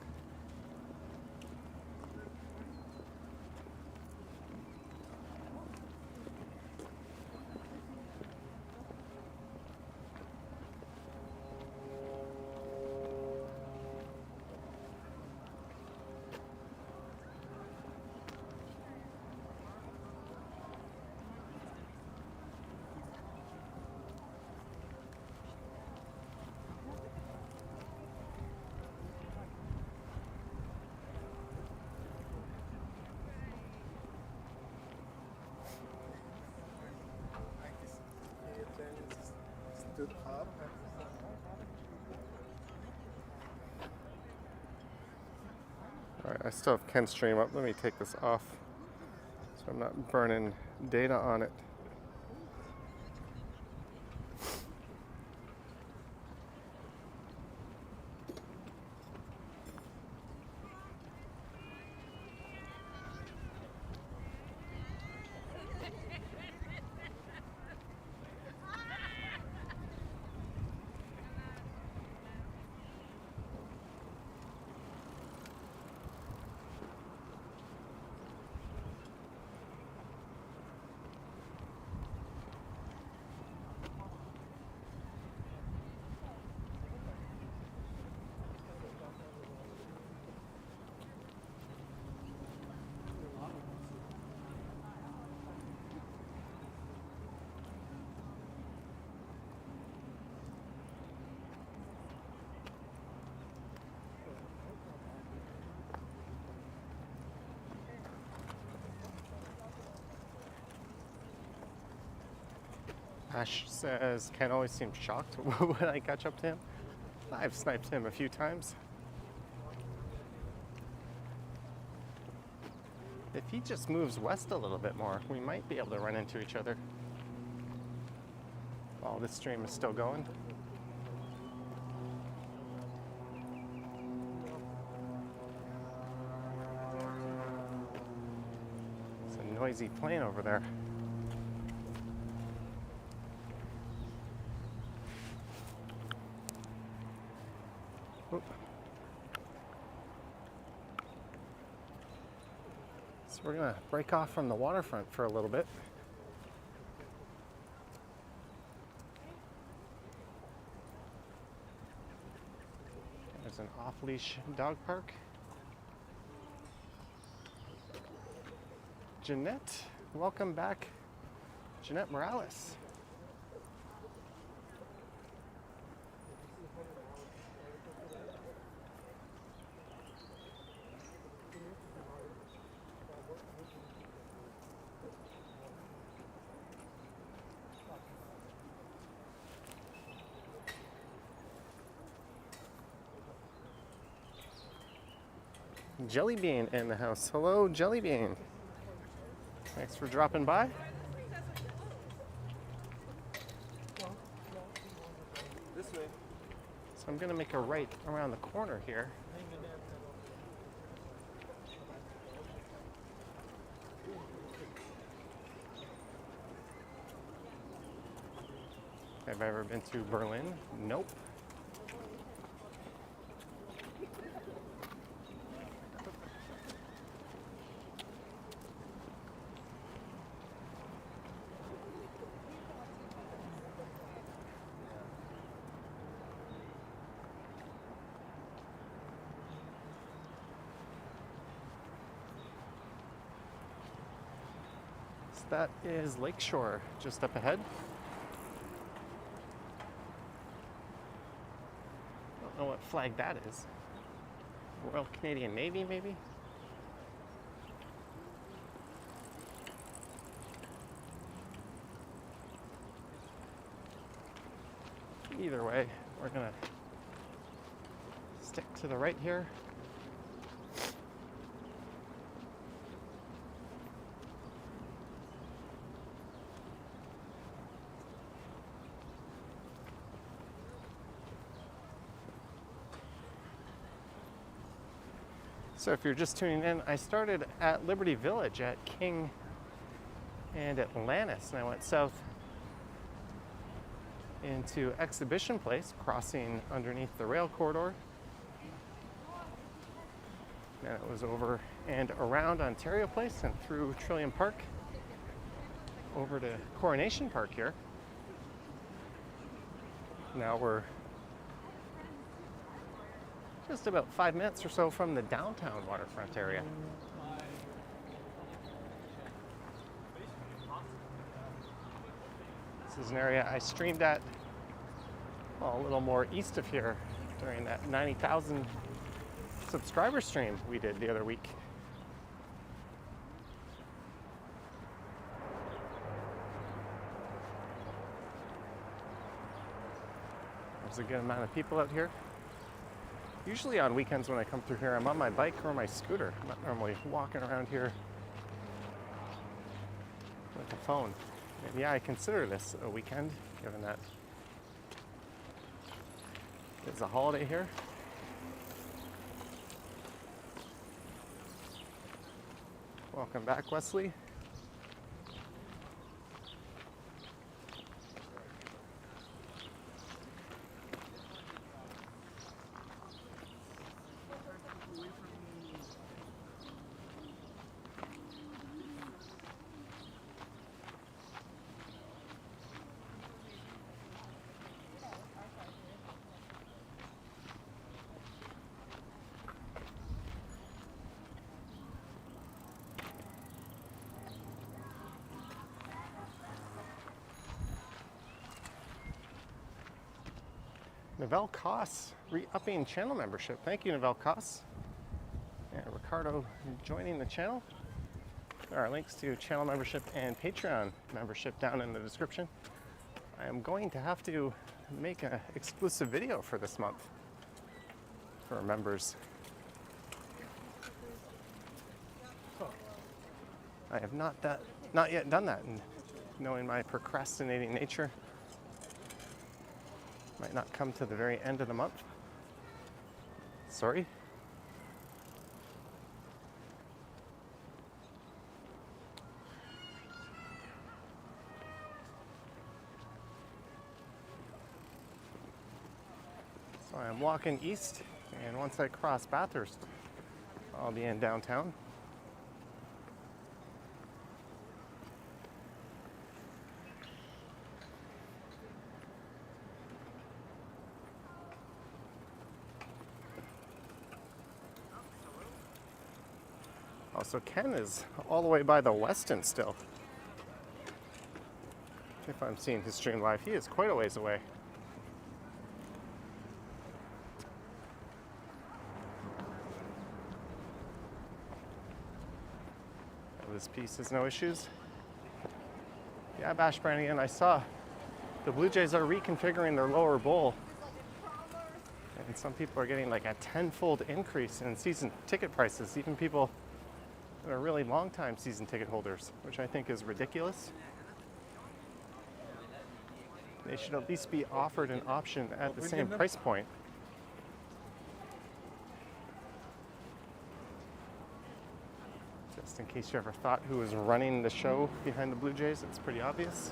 Stood up. All right, I still have Ken's stream up. Let me take this off so I'm not burning data on it. Ash says Ken always seems shocked when I catch up to him. I've sniped him a few times. If he just moves west a little bit more, we might be able to run into each other while this stream is still going. It's a noisy plane over there. Oop. So we're gonna break off from the waterfront for a little bit. There's an off-leash dog park. Jeanette, welcome back. Jeanette Morales. Jellybean in the house. Hello, Jellybean. Thanks for dropping by. This way. So I'm gonna make a right around the corner here. Have I ever been to Berlin? Nope. That is Lakeshore, just up ahead. Don't know what flag that is. Royal Canadian Navy, maybe? Either way, we're gonna stick to the right here. So if you're just tuning in, I started at Liberty Village at King and Atlantis, and I went south into Exhibition Place, crossing underneath the rail corridor. And it was over and around Ontario Place and through Trillium Park over to Coronation Park here. Now we're just about 5 minutes or so from the downtown waterfront area. This is an area I streamed at a little more east of here during that 90,000 subscriber stream we did the other week. There's a good amount of people out here. Usually on weekends when I come through here, I'm on my bike or my scooter. I'm not normally walking around here with a phone. And yeah, I consider this a weekend, given that it's a holiday here. Welcome back, Wesley. Novell Koss re-upping channel membership. Thank you, Novell Koss. And Ricardo joining the channel. There are links to channel membership and Patreon membership down in the description. I am going to have to make an exclusive video for this month for members. I have not yet done that, and knowing my procrastinating nature, might not come to the very end of the month. Sorry. So I'm walking east, and once I cross Bathurst, I'll be in downtown. So Ken is all the way by the Westin still. If I'm seeing his stream live, he is quite a ways away. This piece has no issues. Yeah, Bash Brannigan, I saw the Blue Jays are reconfiguring their lower bowl. And some people are getting like a 10-fold increase in season ticket prices, even people that are really long-time season ticket holders, which I think is ridiculous. They should at least be offered an option at the same price point. Just in case you ever thought who was running the show behind the Blue Jays, it's pretty obvious.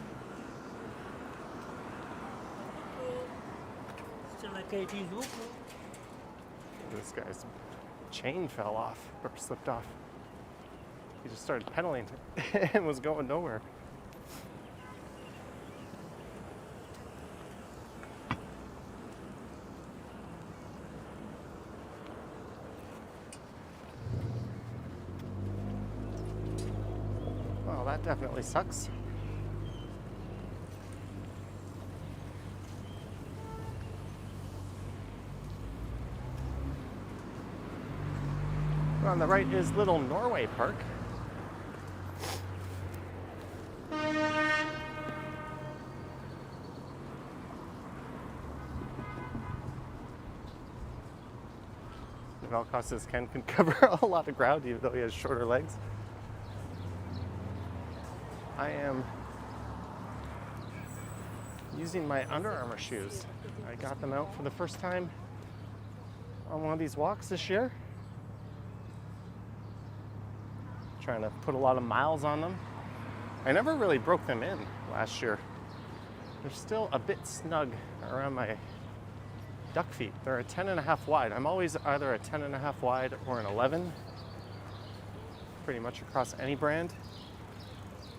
This guy's chain fell off or slipped off. He just started pedaling and was going nowhere. Well, that definitely sucks. On the right is Little Norway Park. Valkos says Ken can cover a lot of ground even though he has shorter legs. I am using my Under Armour shoes. I got them out for the first time on one of these walks this year. Trying to put a lot of miles on them. I never really broke them in last year. They're still a bit snug around my duck feet. They're a 10.5 wide. I'm always either a 10.5 wide or an 11, pretty much across any brand.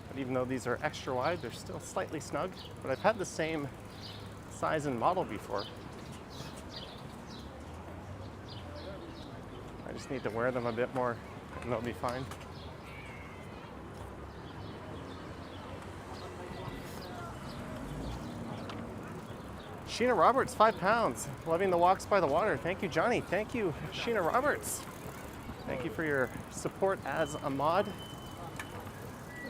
But even though these are extra wide, they're still slightly snug. But I've had the same size and model before. I just need to wear them a bit more and they'll be fine. Sheena Roberts, 5 pounds. Loving the walks by the water. Thank you, Johnny. Thank you, Sheena Roberts. Thank you for your support as a mod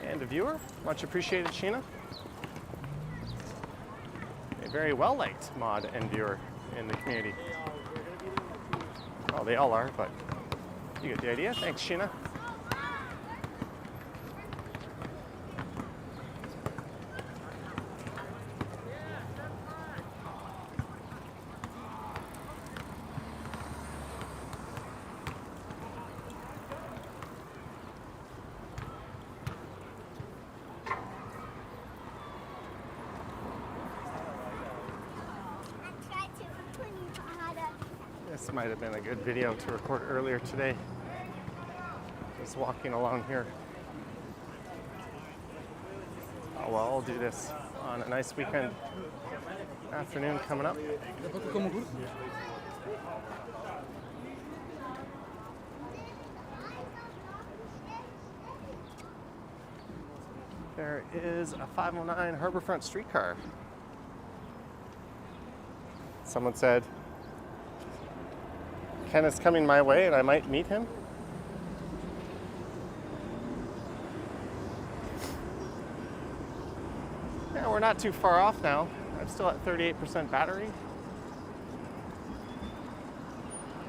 and a viewer. Much appreciated, Sheena. A very well-liked mod and viewer in the community. Oh, they all are, but you get the idea. Thanks, Sheena. This might have been a good video to record earlier today. Just walking along here. Oh well, I'll do this on a nice weekend afternoon coming up. There is a 509 Harborfront streetcar. Someone said, Ken is coming my way and I might meet him. Yeah, we're not too far off now. I'm still at 38% battery.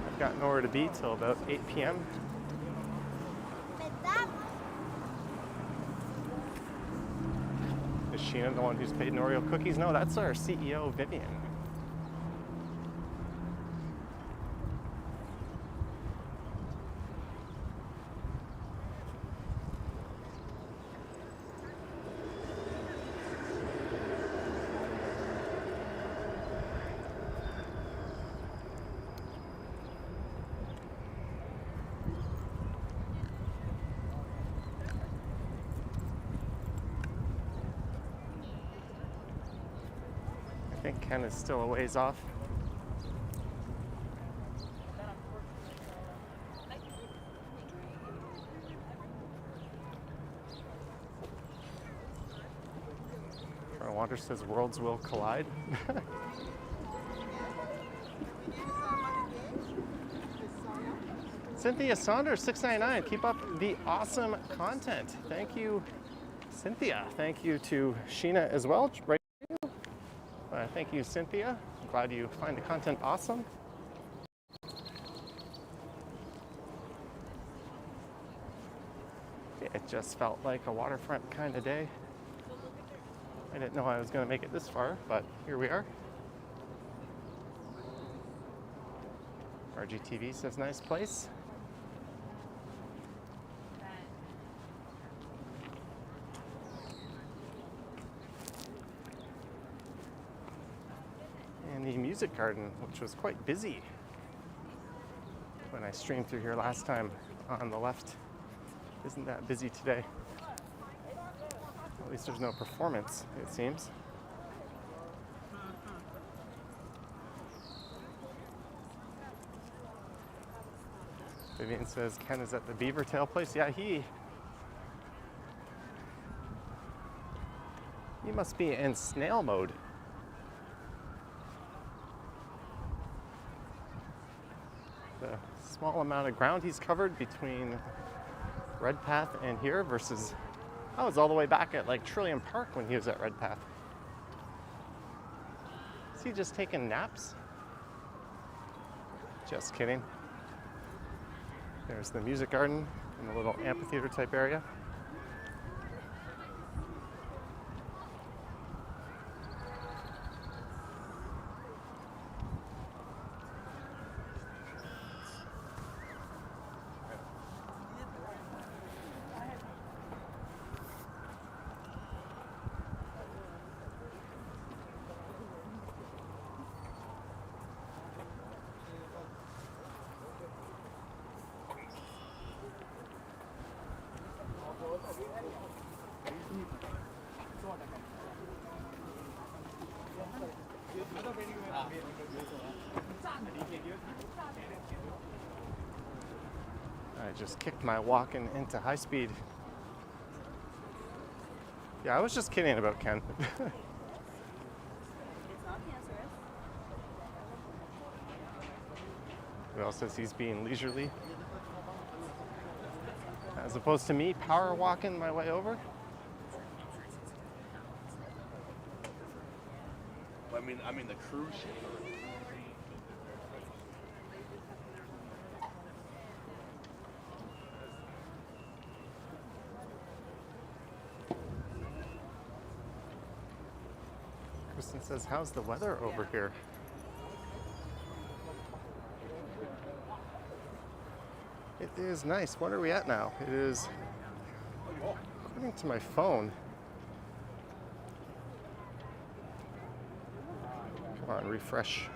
I've got nowhere to be till about 8 p.m. Is Sheena the one who's paid in Oreo cookies? No, that's our CEO, Vivian. I think Ken is still a ways off. Water says worlds will collide. Cynthia Saunders, 699. Keep up the awesome content. Thank you, Cynthia. Thank you to Sheena as well. Right. Thank you, Cynthia. I'm glad you find the content awesome. It just felt like a waterfront kind of day. I didn't know I was going to make it this far, but here we are. RGTV says nice place. And the music garden, which was quite busy when I streamed through here last time, on the left isn't that busy today. At least there's no performance, it seems. Vivian says Ken is at the beaver tail place. Yeah, he must be in snail mode. The small amount of ground he's covered between Redpath and here versus I was all the way back at like Trillium Park when he was at Redpath. Is he just taking naps? Just kidding. There's the music garden in a little amphitheater type area. just kicked my walking into high speed. Yeah, I was just kidding about Ken. Who else says he's being leisurely? As opposed to me power walking my way over. I mean the cruise ship. Kristen says, how's the weather over here? It is nice. What are we at now? It is, according to my phone, come on, refresh.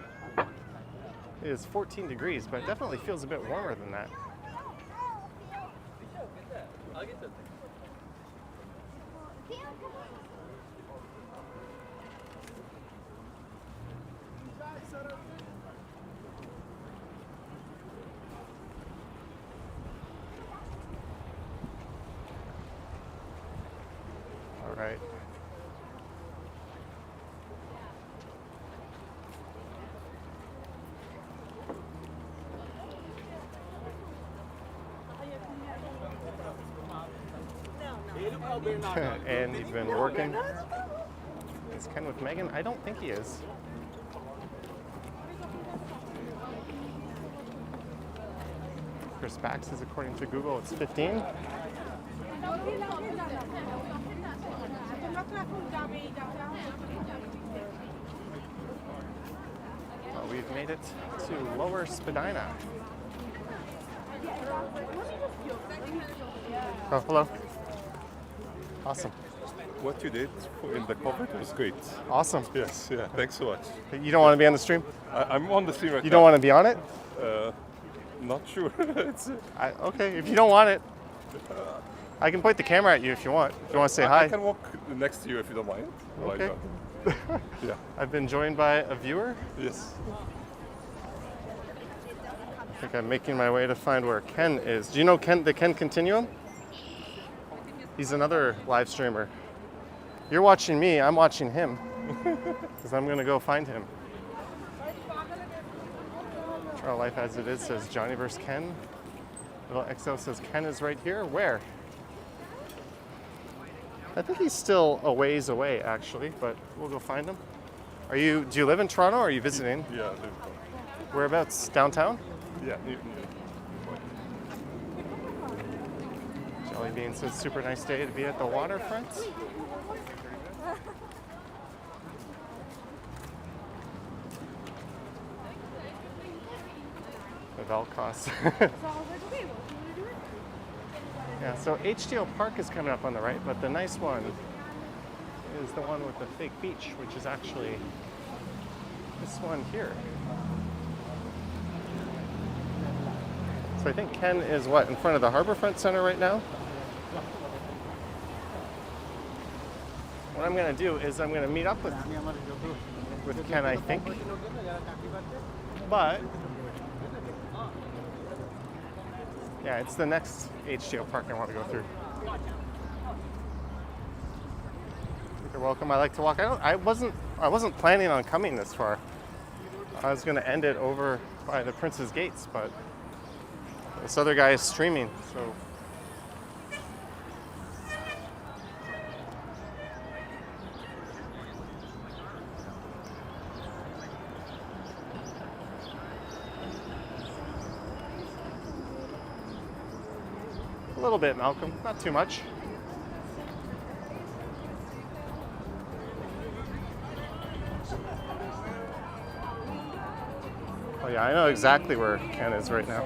It is 14 degrees, but it definitely feels a bit warmer than that. All right. And you've been working. Is Ken with Megan? I don't think he is. Chris Bax is, according to Google, it's 15. Well, we've made it to Lower Spadina. Oh, hello. Awesome. What you did in the COVID was great. Awesome. Yes, yeah, thanks so much. You don't want to be on the stream? I'm on the stream right You now. don't want to be on it? Not sure. It's, Okay, if you don't want it, I can point the camera at you if you want. If you want to say hi. I can walk next to you if you don't mind. While Okay. you're talking. Yeah. I've been joined by a viewer. Yes. I think I'm making my way to find where Ken is. Do you know Ken, the Ken Continuum? He's another live streamer. You're watching me, I'm watching him. Because I'm going to go find him. Our life as it is says Johnny vs. Ken. Little XO says Ken is right here. Where? I think he's still a ways away, actually, but we'll go find him. Do you live in Toronto or are you visiting? Yeah. I live- Whereabouts? Downtown? Yeah. Jelly Bean says super nice day to be at the Waterfront. The Velcos. Yeah, so HTO Park is coming up on the right, but the nice one is the one with the fake beach, which is actually this one here. So I think Ken is in front of the Harbourfront Center right now? What I'm going to do is I'm going to meet up with Ken, I think. But yeah, it's the next HTO Park I want to go through. You're welcome. I like to walk. I wasn't planning on coming this far. I was going to end it over by the Prince's Gates, but this other guy is streaming, so. A little bit, Malcolm, not too much. Oh yeah, I know exactly where Ken is right now.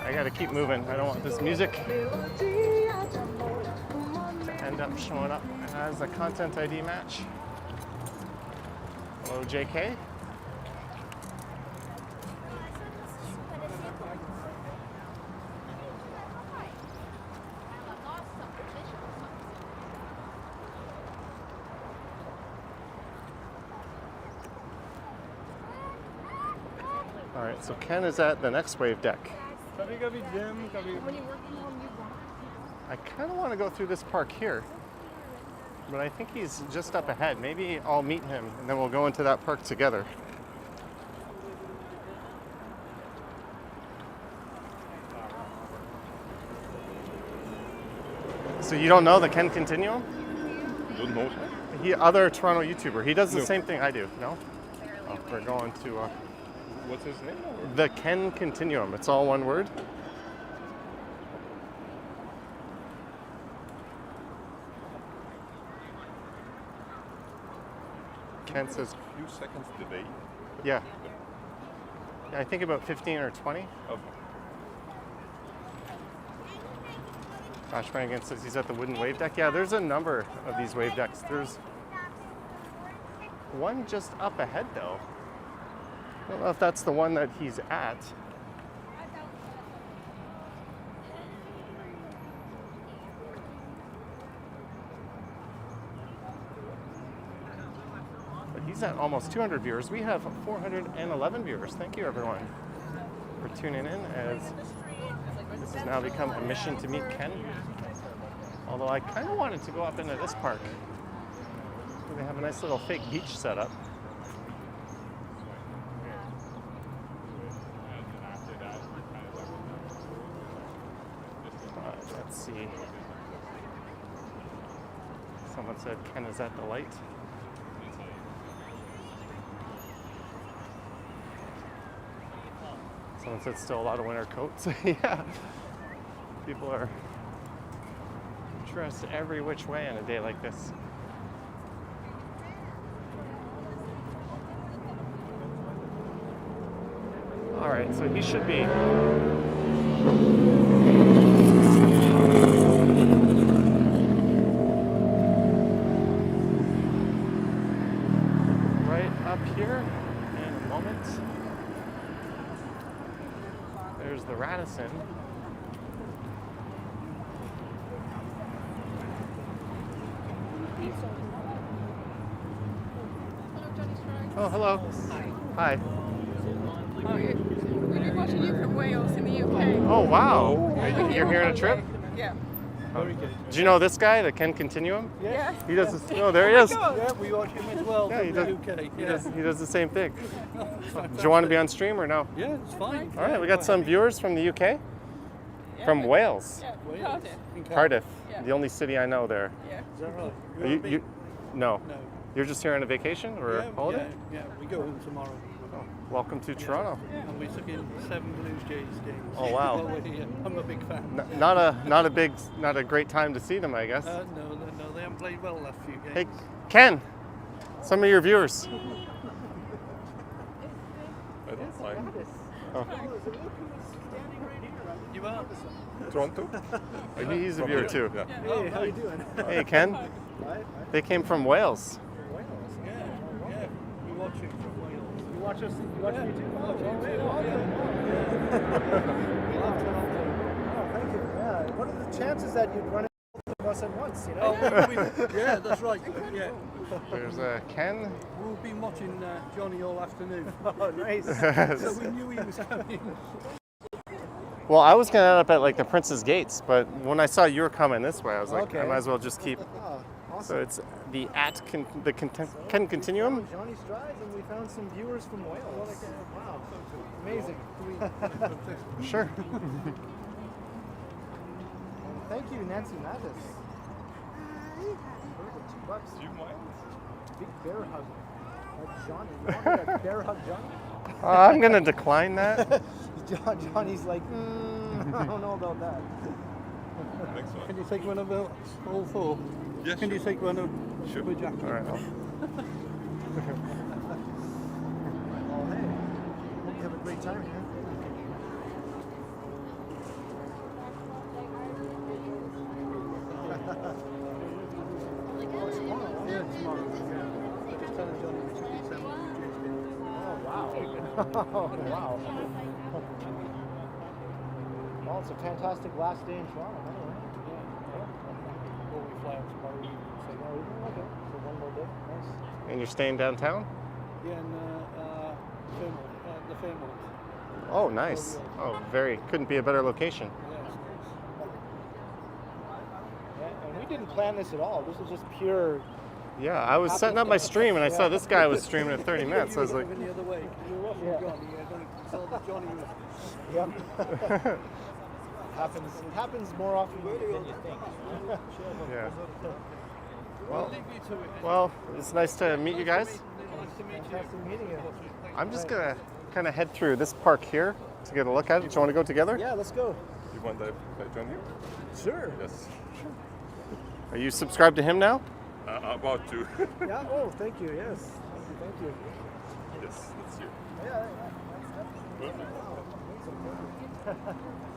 I gotta keep moving. I don't want this music to end up showing up as a content ID match. Hello, JK. All right, so Ken is at the next wave deck. I kind of want to go through this park here, but I think he's just up ahead. Maybe I'll meet him and then we'll go into that park together. So you don't know the Ken Continuum? Don't know. Other Toronto YouTuber. He does the No. same thing I do. No? Oh, we're going to What's his name? the Ken Continuum. It's all one word. Ken says, Few seconds delay. yeah. Yeah, I think about 15 or 20. Okay. Josh Brannigan says he's at the wooden wave deck. Yeah, there's a number of these wave decks. There's one just up ahead though. I don't know if that's the one that he's at. But he's at almost 200 viewers. We have 411 viewers. Thank you everyone for tuning in as this has now become a mission to meet Ken. Although I kind of wanted to go up into this park. They have a nice little fake beach set up. Let's see. Someone said Ken is at the light. Someone said still a lot of winter coats. Yeah. People are dressed every which way on a day like this. All right, so he should be right up here in a moment. There's the Radisson. Oh, hello. Hi. Oh, we've been watching you from Wales in the UK. Oh, wow. You're here on a trip? Yeah. Very good. Do you know this guy, the Ken Continuum? Yeah. He does this. Oh, there he is. Yeah, we watch him as well. Yeah, from he the does. UK. He does the same thing. Do you want to be on stream or no? Yeah, it's fine. All right, we got some viewers from the UK, from Wales, Yeah. Wales. Cardiff. Cardiff, Yeah. the only city I know there. Yeah. Is that right? Are you, no, No. you're just here on a vacation or a holiday? Yeah, we go home tomorrow. Oh, welcome to Toronto. And we took in 7 Blues Jays games. Oh, wow. While we're here. I'm a big fan. Not a great time to see them, I guess. No, they haven't played well last few games. Hey, Ken, some of your viewers. I don't mind. Oh, You are? Toronto? he's a From viewer here, too. Yeah. Hey, how you doing? Hey, Ken, they came from Wales. Yeah. We watch it from Wales. You watch us? You watch me too? We love Toronto. Oh, thank you. Yeah. What are the chances that you'd run into both of us at once? You know? Oh, yeah, that's right. Yeah. There's Ken. We've been watching Johnny all afternoon. Oh, nice. So we knew he was coming. Well, I was gonna end up at like the Prince's Gates, but when I saw you were coming this way, I was like, I Okay. might as well just keep. Oh, awesome. So it's the Ken Continuum. Johnny Strides, and we found some viewers from Wales. Wow. Amazing. Sure. Thank you, Nancy Mathis. $2. Do you mind? Big bear hug. That's Johnny. You want me to bear hug Johnny? I'm gonna decline that. Johnny's like, I don't know about that. Next one. Can you take one of those? All four? Yes, Can you sure. take one of Sure. with Jack? All right. Well, hey, hope you have a great time here. Yeah, tomorrow. Yeah. Just tell Johnny we took in 7 Blue Jays games. Oh, wow. Oh, wow. Well, it's a fantastic last day in Toronto, anyway. Before we fly out tomorrow evening. So, Okay, so one more day. Nice. And you're staying downtown? yeah, and the Fairmont. Oh, nice. Oh, very. Couldn't be a better location. Yeah, and we didn't plan this at all. This was just pure. Yeah, I was setting up my stream and I saw this guy was streaming at 30 minutes. I was like, the other way. You're watching Johnny. You're going to tell that Johnny was. Yep. It happens more often than you think. yeah. Well, it's nice to meet you guys. Fantastic meeting you. I'm just gonna kind of head through this park here to get a look at it. Do you want to go together? Yeah, let's go. You want that I join you? Sure. Yes. Are you subscribed to him now? About to. Yeah. Oh, thank you. Yes. Thank you. Yes, that's you. Yeah.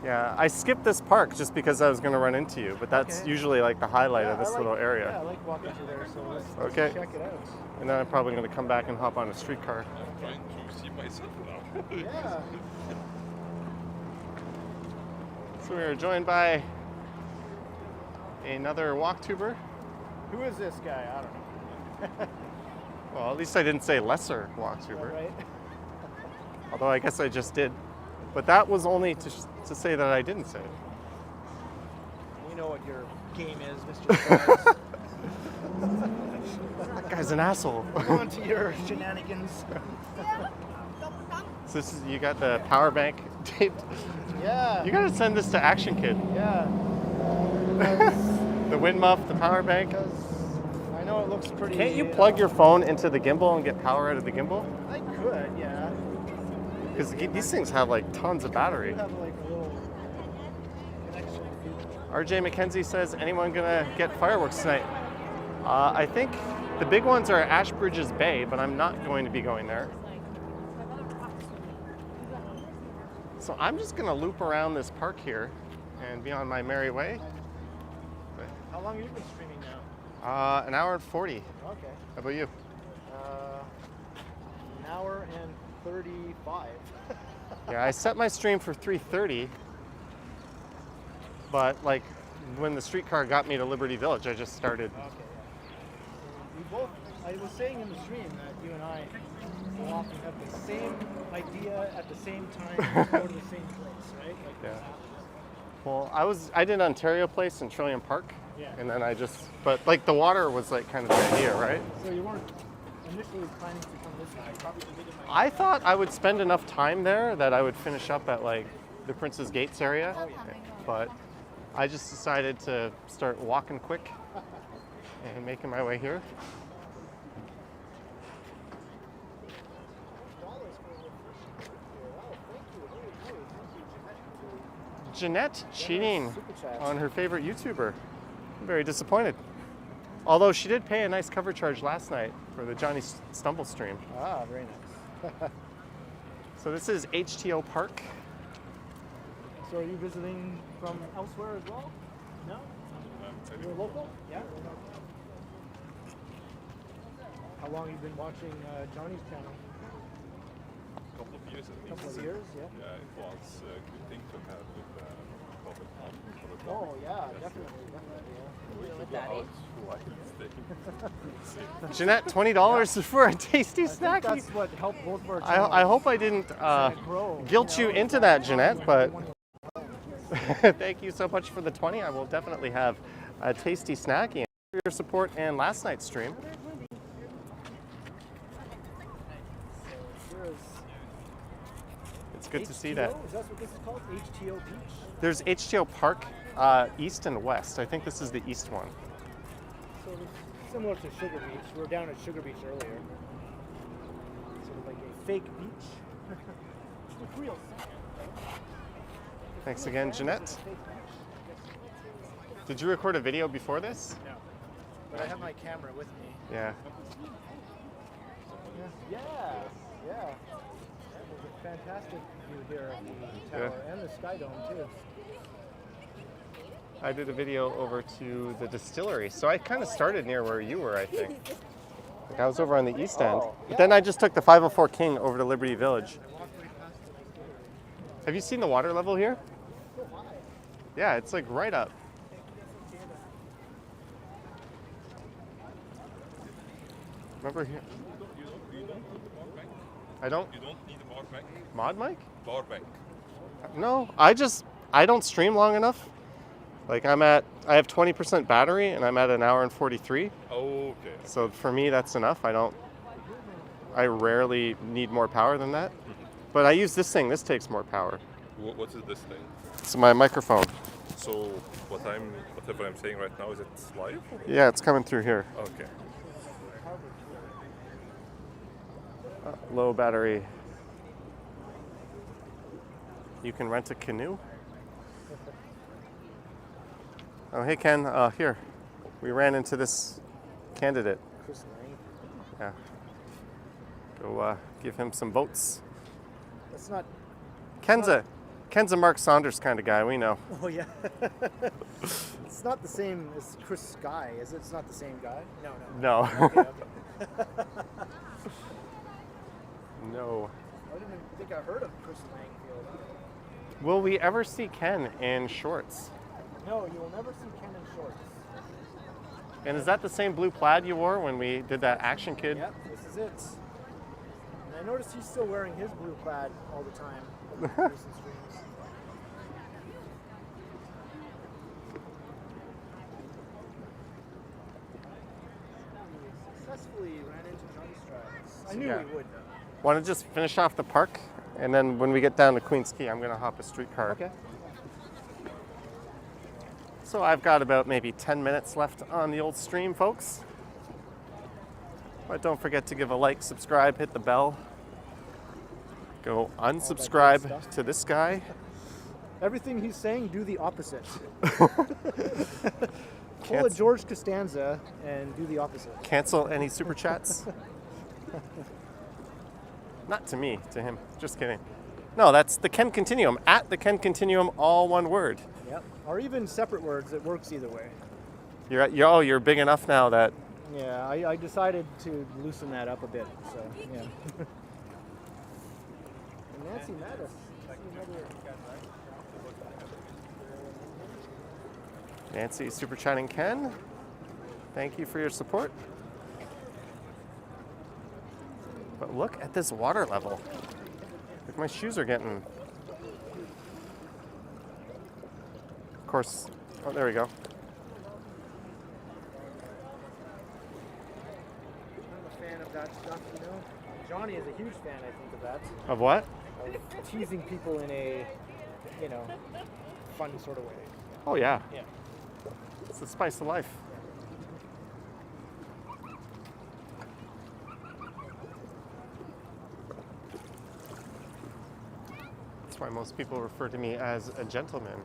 Yeah, I skipped this park just because I was going to run into you, but that's Okay. usually like the highlight of this I little like, area. Yeah, I like walking through there. So let's Okay. check it out. And then I'm probably going to come back and hop on a streetcar. I'm trying to see myself now. Yeah. So we are joined by another walktuber. Who is this guy? I don't know. Well, at least I didn't say lesser walktuber, Right? although I guess I just did. But that was only to say that I didn't say it. You know what your game is, Mr. That guy's an asshole. Go on to your shenanigans. So this is, you got the power bank taped. Yeah. You got to send this to Action Kid. Yeah. The wind muff, the power bank. Because I know it looks pretty. Can't you plug your phone into the gimbal and get power out of the gimbal? I could, yeah. Because these things have like tons of battery. You have like a little connection. RJ McKenzie says, anyone gonna get fireworks tonight? I think the big ones are at Ashbridges Bay, but I'm not going to be going there. So I'm just gonna loop around this park here and be on my merry way. How long have you been streaming now? An hour and 40. Okay. How about you? An hour and 35. Yeah, I set my stream for 3:30, but like when the streetcar got me to Liberty Village, I just started. Okay. We both. I was saying in the stream that you and I will often have the same idea at the same time to go to the same place, right? Like Yeah. this happens. Well, I did Ontario Place in Trillium Park, Yeah. and then but like the water was like kind of the idea, right? So you weren't initially planning to come this night. Probably did in my. I thought I would spend enough time there that I would finish up at like the Prince's Gates area, but I just decided to start walking quick and making my way here. Jeanette cheating on her favorite YouTuber. I'm very disappointed. Although she did pay a nice cover charge last night for the Johnny Stumble stream. Ah, very nice. So this is HTO Park. So are you visiting from elsewhere as well? No? You're local? Yeah. How long have you been watching Johnny's channel? A couple of years at least. Couple of years, yeah. Yeah, it was a good thing to have with COVID for the Oh club. yeah, Yes, definitely, We should go out while it's Jeanette, $20 for a tasty I think snack. that's what helped both of our channels. I hope I didn't grow, guilt you know? into that, Jeanette, but thank you so much for the 20. I will definitely have a tasty snack and for your support and last night's stream. Here's It's good to see HTO? that. Is that what this is called? HTO Beach? There's HTO Park, east and west. I think this is the east one. So it's similar to Sugar Beach. We were down at Sugar Beach earlier. Sort of like a fake beach. With real sand. Thanks again, Jeanette. Did you record a video before this? No. But I have my camera with me. Yeah. Yeah. Yeah. There's a fantastic view here of the tower and the Sky Dome too. I did a video over to the distillery. So I kind of started near where you were, I think. Like I was over on the east end. But then I just took the 504 King over to Liberty Village. Have you seen the water level here? Yeah, it's like right up. Remember here? You don't need the park bank? I don't? You don't need the Barbank. Mod mic? Barbank. No, I don't stream long enough. Like I have 20% battery and I'm at an hour and 43. Okay. So for me, that's enough. I rarely need more power than that. But I use this thing. This takes more power. What is this thing? It's my microphone. So whatever I'm saying right now, is it live? Yeah, it's coming through here. Okay. Low battery. You can rent a canoe. Oh, hey Ken. Here. We ran into this candidate. Chris Lang. Yeah. Go give him some votes. That's not. Ken's a Mark Saunders kind of guy. We know. Oh yeah. It's not the same as Chris Sky, is it? It's not the same guy. No. No. Okay. No. I didn't even think I heard of Chris Langfield. Will we ever see Ken in shorts? No, you will never see Ken in shorts. And is that the same blue plaid you wore when we did that Action Kid? Yep, this is it. And I noticed he's still wearing his blue plaid all the time in recent streams. Successfully ran into Johnny Strides. I knew Yeah. he would though. Want to just finish off the park? And then when we get down to Queen's Quay, I'm going to hop a streetcar. Okay. So I've got about maybe 10 minutes left on the old stream, folks. But don't forget to give a like, subscribe, hit the bell. Go unsubscribe stuff. to this guy. Everything he's saying, do the opposite. Pull Can't- a George Costanza and do the opposite. Cancel any super chats. Not to me, to him. Just kidding. No, that's the Ken Continuum. At the Ken Continuum, all one word. Yep. Or even separate words. It works either way. You're big enough now that Yeah, I decided to loosen that up a bit. So yeah. And Nancy Mattis. Nancy super chatting Ken. Thank you for your support. But look at this water level. Like my shoes are getting. Of course. Oh, there we go. I'm a fan of that stuff, you know. Johnny is a huge fan, I think, of that. Of what? Of teasing people in a, fun sort of way. Oh yeah. Yeah. It's the spice of life. That's why most people refer to me as a gentleman.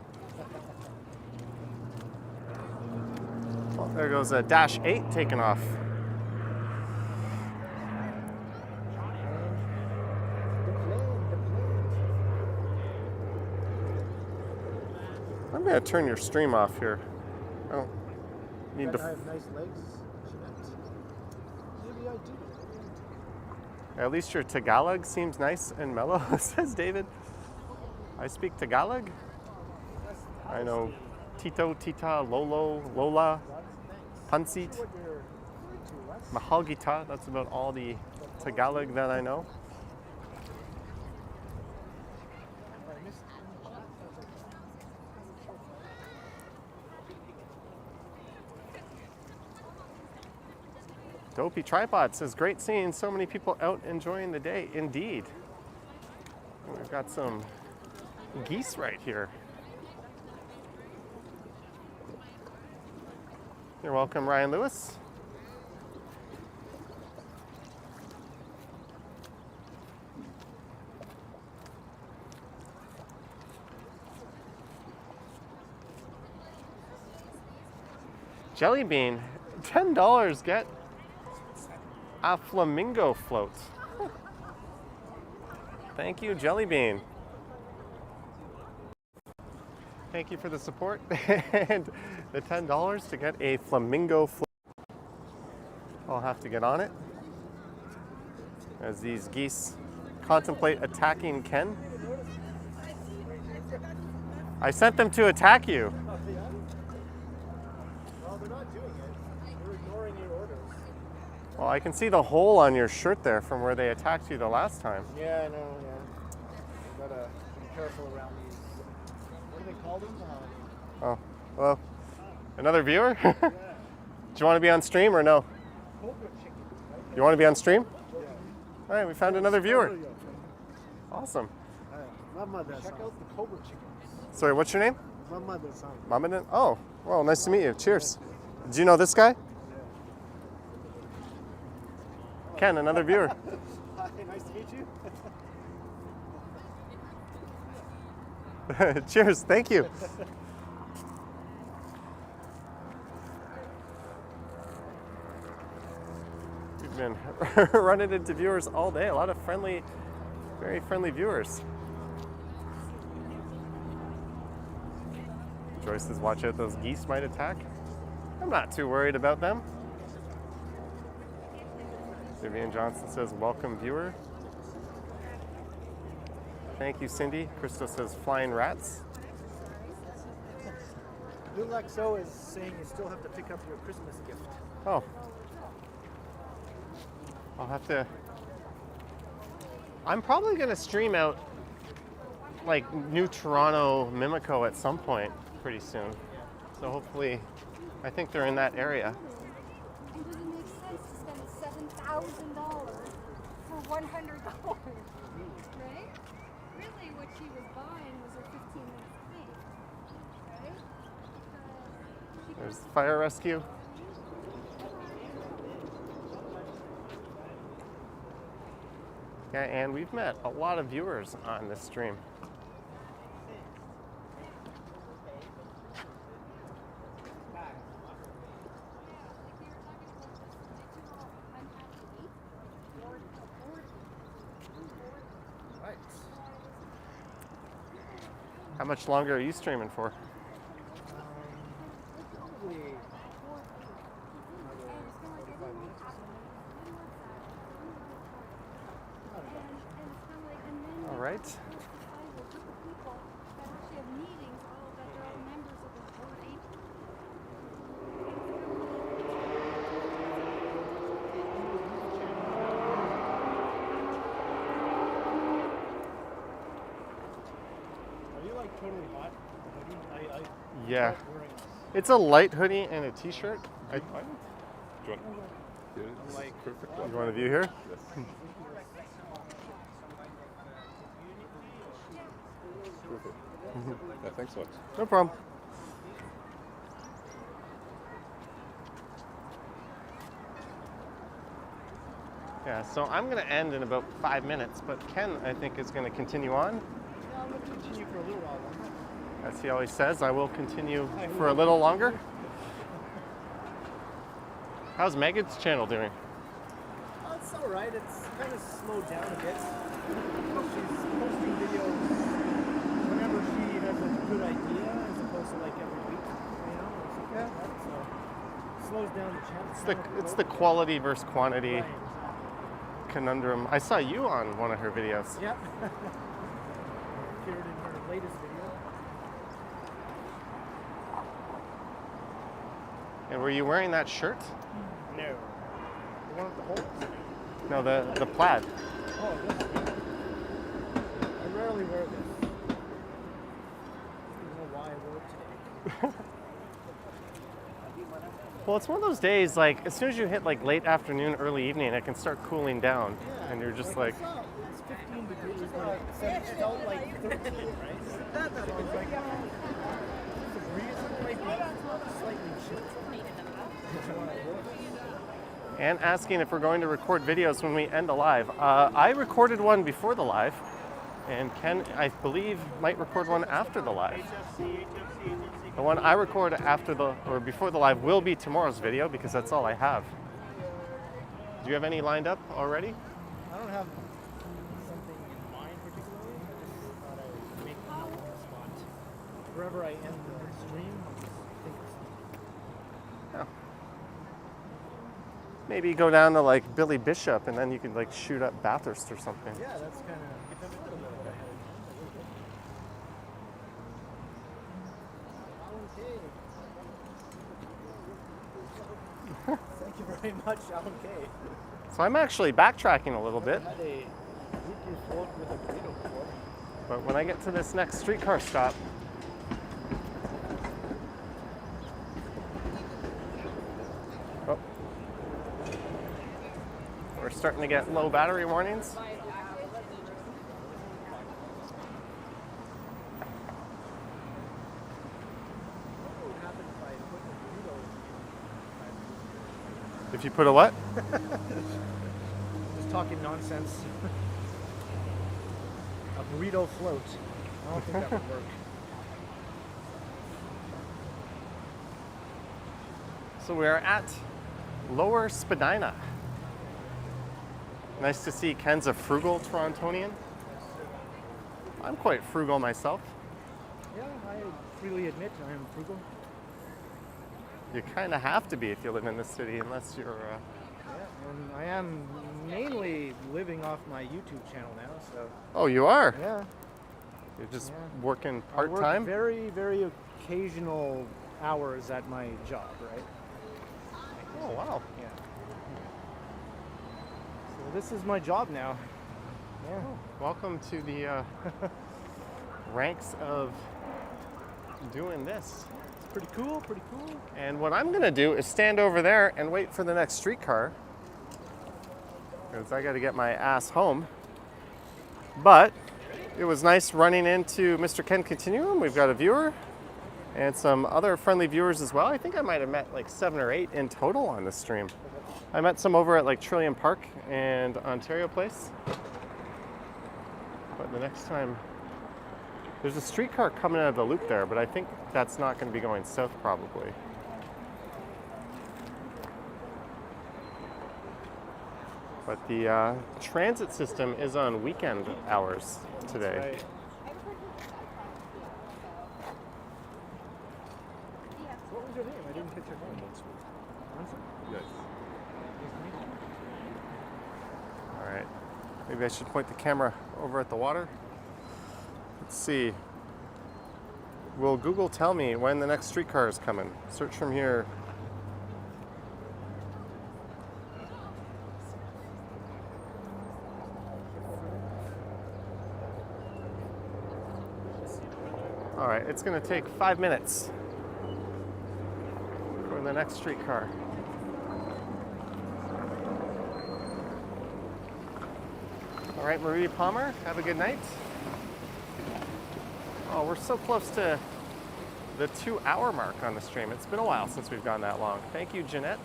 Well, there goes a Dash 8 taking off. I'm gonna turn your stream off here. I don't need I to. have nice legs, Jeanette. Maybe I do. At least your Tagalog seems nice and mellow, says David. I speak Tagalog. I know Tito, Tita, Lolo, Lola, Pansit, Mahal Gita. That's about all the Tagalog that I know. Dopey Tripod says, great seeing so many people out enjoying the day. Indeed. We've got some geese right here. You're welcome, Ryan Lewis. Jelly bean, $10, get a flamingo float. Thank you, Jelly Bean. Thank you for the support and the $10 to get a flamingo float. I'll have to get on it as these geese contemplate attacking Ken. I sent them to attack you. Well, they're not doing it. They're ignoring your orders. Well, I can see the hole on your shirt there from where they attacked you the last time. Yeah, I know, yeah. Gotta be careful around these. What do they call them? Oh, well, another viewer? Do you want to be on stream or no? Cobra chickens, right? You want to be on stream? Yeah. All right, we found another viewer. Awesome. My mother's Check out the Cobra chickens. Sorry, what's your name? My mother's son. Mamadan? Oh, well, nice to meet you. Cheers. Do you know this guy? Ken, another viewer. Hi, nice to meet you. Cheers, thank you. We've been running into viewers all day. A lot of friendly, very friendly viewers. Joyce says, watch out, those geese might attack. I'm not too worried about them. Vivian Johnson says, welcome viewer. Thank you, Cindy. Crystal says, flying rats. Lulexo is saying you still have to pick up your Christmas gift. Oh. I'll have to. I'm probably going to stream out like New Toronto, Mimico at some point pretty soon. So hopefully, I think they're in that area. It doesn't make sense to spend $7,000 for $100, right? Really, what she was buying was her 15 minutes fee, right? There's fire rescue. Yeah, and we've met a lot of viewers on this stream. Right. How much longer are you streaming for? Probably another 45 minutes or so. All right. Are you like totally hot? Yeah. like wearing this. It's a light hoodie and a t-shirt. Do you want? Yeah, it's like- perfect. You want a view here? Yes. Perfect. Yeah, thanks so much. No problem. Yeah, so I'm going to end in about 5 minutes, but Ken, I think, is going to continue on. Yeah, I'm going to continue for a little while longer. As he always says, I will continue for a little longer. How's Megan's channel doing? Oh, it's all right. It's kind of slowed down a bit. She's posting videos whenever she has a good idea, as opposed to like every week, you know, or something like that. So it slows down the channel. It's the quality versus quantity Right, exactly. conundrum. I saw you on one of her videos. Yep. Appeared in her latest video. And were you wearing that shirt? No. The one with the holes? No, the plaid. Oh, this. I rarely wear this. I don't know why I wore it today. Well, it's one of those days, like, as soon as you hit, like, late afternoon, early evening, it can start cooling down. Yeah, And you're just like, it's 15 degrees, but it felt like 13, right? So it's like, the breeze might be slightly chilly. That's why I wore it. and asking if we're going to record videos when we end the live. I recorded one before the live, and Ken, I believe, might record one after the live. The one I record after or before the live will be tomorrow's video because that's all I have. Do you have any lined up already? I don't have something in mind particularly. I just thought I would make one on the spot. Wherever I end the stream, I'll just think of something. Oh. Maybe go down to like Billy Bishop and then you can like shoot up Bathurst or something. Yeah, that's kind of a little bit ahead. Thank you very much, Alan K. So I'm actually backtracking a little bit. I had a weekly float with a burrito before. But when I get to this next streetcar stop, oh, we're starting to get low battery warnings. If you put a what? Just talking nonsense. A burrito float. I don't think that would work. So we are at Lower Spadina. Nice to see Ken's a frugal Torontonian. I'm quite frugal myself. Yeah, I freely admit I am frugal. You kind of have to be if you live in this city, unless you're. Yeah, and I am mainly living off my YouTube channel now, so. Oh, you are? Yeah. You're just Yeah. working I part work time? very, very occasional hours at my job, right? Oh, wow. Yeah. So this is my job now. Yeah. Welcome to the ranks of doing this. It's pretty cool, pretty cool. And what I'm gonna do is stand over there and wait for the next streetcar, because I gotta get my ass home. But it was nice running into Mr. Ken Continuum. We've got a viewer and some other friendly viewers as well. I think I might have met like 7 or 8 in total on this stream. I met some over at like Trillium Park and Ontario Place. But the next time, there's a streetcar coming out of the loop there, but I think that's not going to be going south probably. But the transit system is on weekend hours today. Right. What was your name? I didn't catch your name. Monster? Yes. Nice to meet you. All right, maybe I should point the camera over at the water. Let's see. Will Google tell me when the next streetcar is coming? Search from here. All right, it's going to take 5 minutes for the next streetcar. All right, Marie Palmer, have a good night. Oh, we're so close to the 2-hour mark on the stream. It's been a while since we've gone that long. Thank you, Jeanette.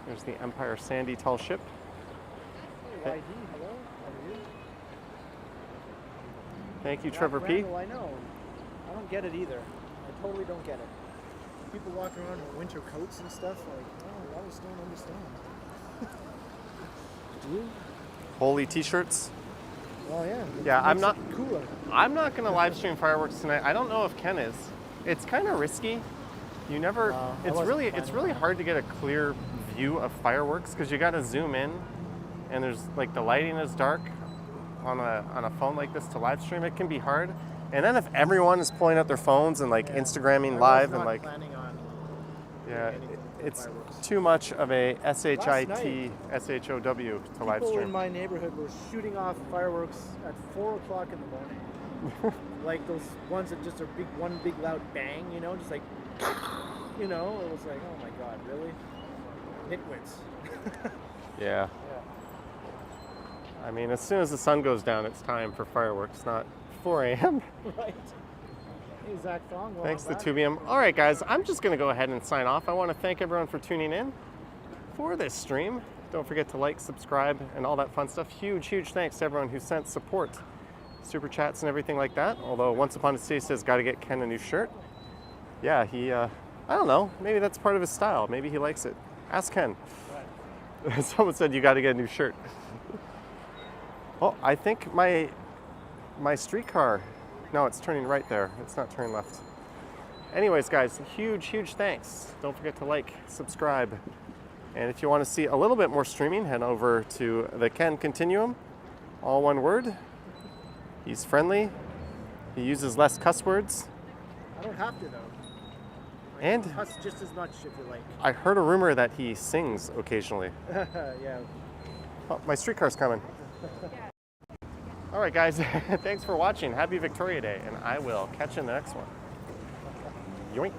There's the Empire Sandy tall ship. Hey, YD, hello? How are you? Thank you, Trevor P. Randall, I know. I don't get it either. I totally don't get it. People walking around in winter coats and stuff, like, oh, I just don't understand. Do you? Holy t-shirts. Well, yeah. Yeah, I'm makes not- it cooler. I'm not going to live stream fireworks tonight. I don't know if Ken is. It's kind of risky. You never. No, I it's wasn't really planning on hard to get a clear view of fireworks because you got to zoom in, and there's like the lighting is dark on a phone like this to live stream. It can be hard. And then if everyone is pulling out their phones and like Yeah. Instagramming I live was and not like planning on yeah, doing anything with it's fireworks. too much of a Last SHIT night, SHOW to live People in stream. my neighborhood were shooting off fireworks at 4 o'clock in the morning. Like those ones that just are big, one big loud bang, you know, just like, you know, it was like, oh my God, really? Nitwits. Yeah. I mean, as soon as the sun goes down, it's time for fireworks, not 4 a.m. Right. Hey, Zach Thong. Well, Thanks to I'm back. Tubium. All right, guys, I'm just going to go ahead and sign off. I want to thank everyone for tuning in for this stream. Don't forget to like, subscribe, and all that fun stuff. Huge, huge thanks to everyone who sent support, super chats, and everything like that. Although Once Upon a Day says, got to get Ken a new shirt. Yeah, he, I don't know, maybe that's part of his style. Maybe he likes it. Ask Ken. Someone said, you got to get a new shirt. Oh, I think my streetcar, no, it's turning right there. It's not turning left. Anyways, guys, huge, huge thanks. Don't forget to like, subscribe. And if you want to see a little bit more streaming, head over to the Ken Continuum. All one word. He's friendly. He uses less cuss words. I don't have to, though. I And can cuss just as much if you like. I heard a rumor that he sings occasionally. Yeah. Oh, my streetcar's coming. All right, guys. Thanks for watching. Happy Victoria Day, and I will catch you in the next one. Yoink.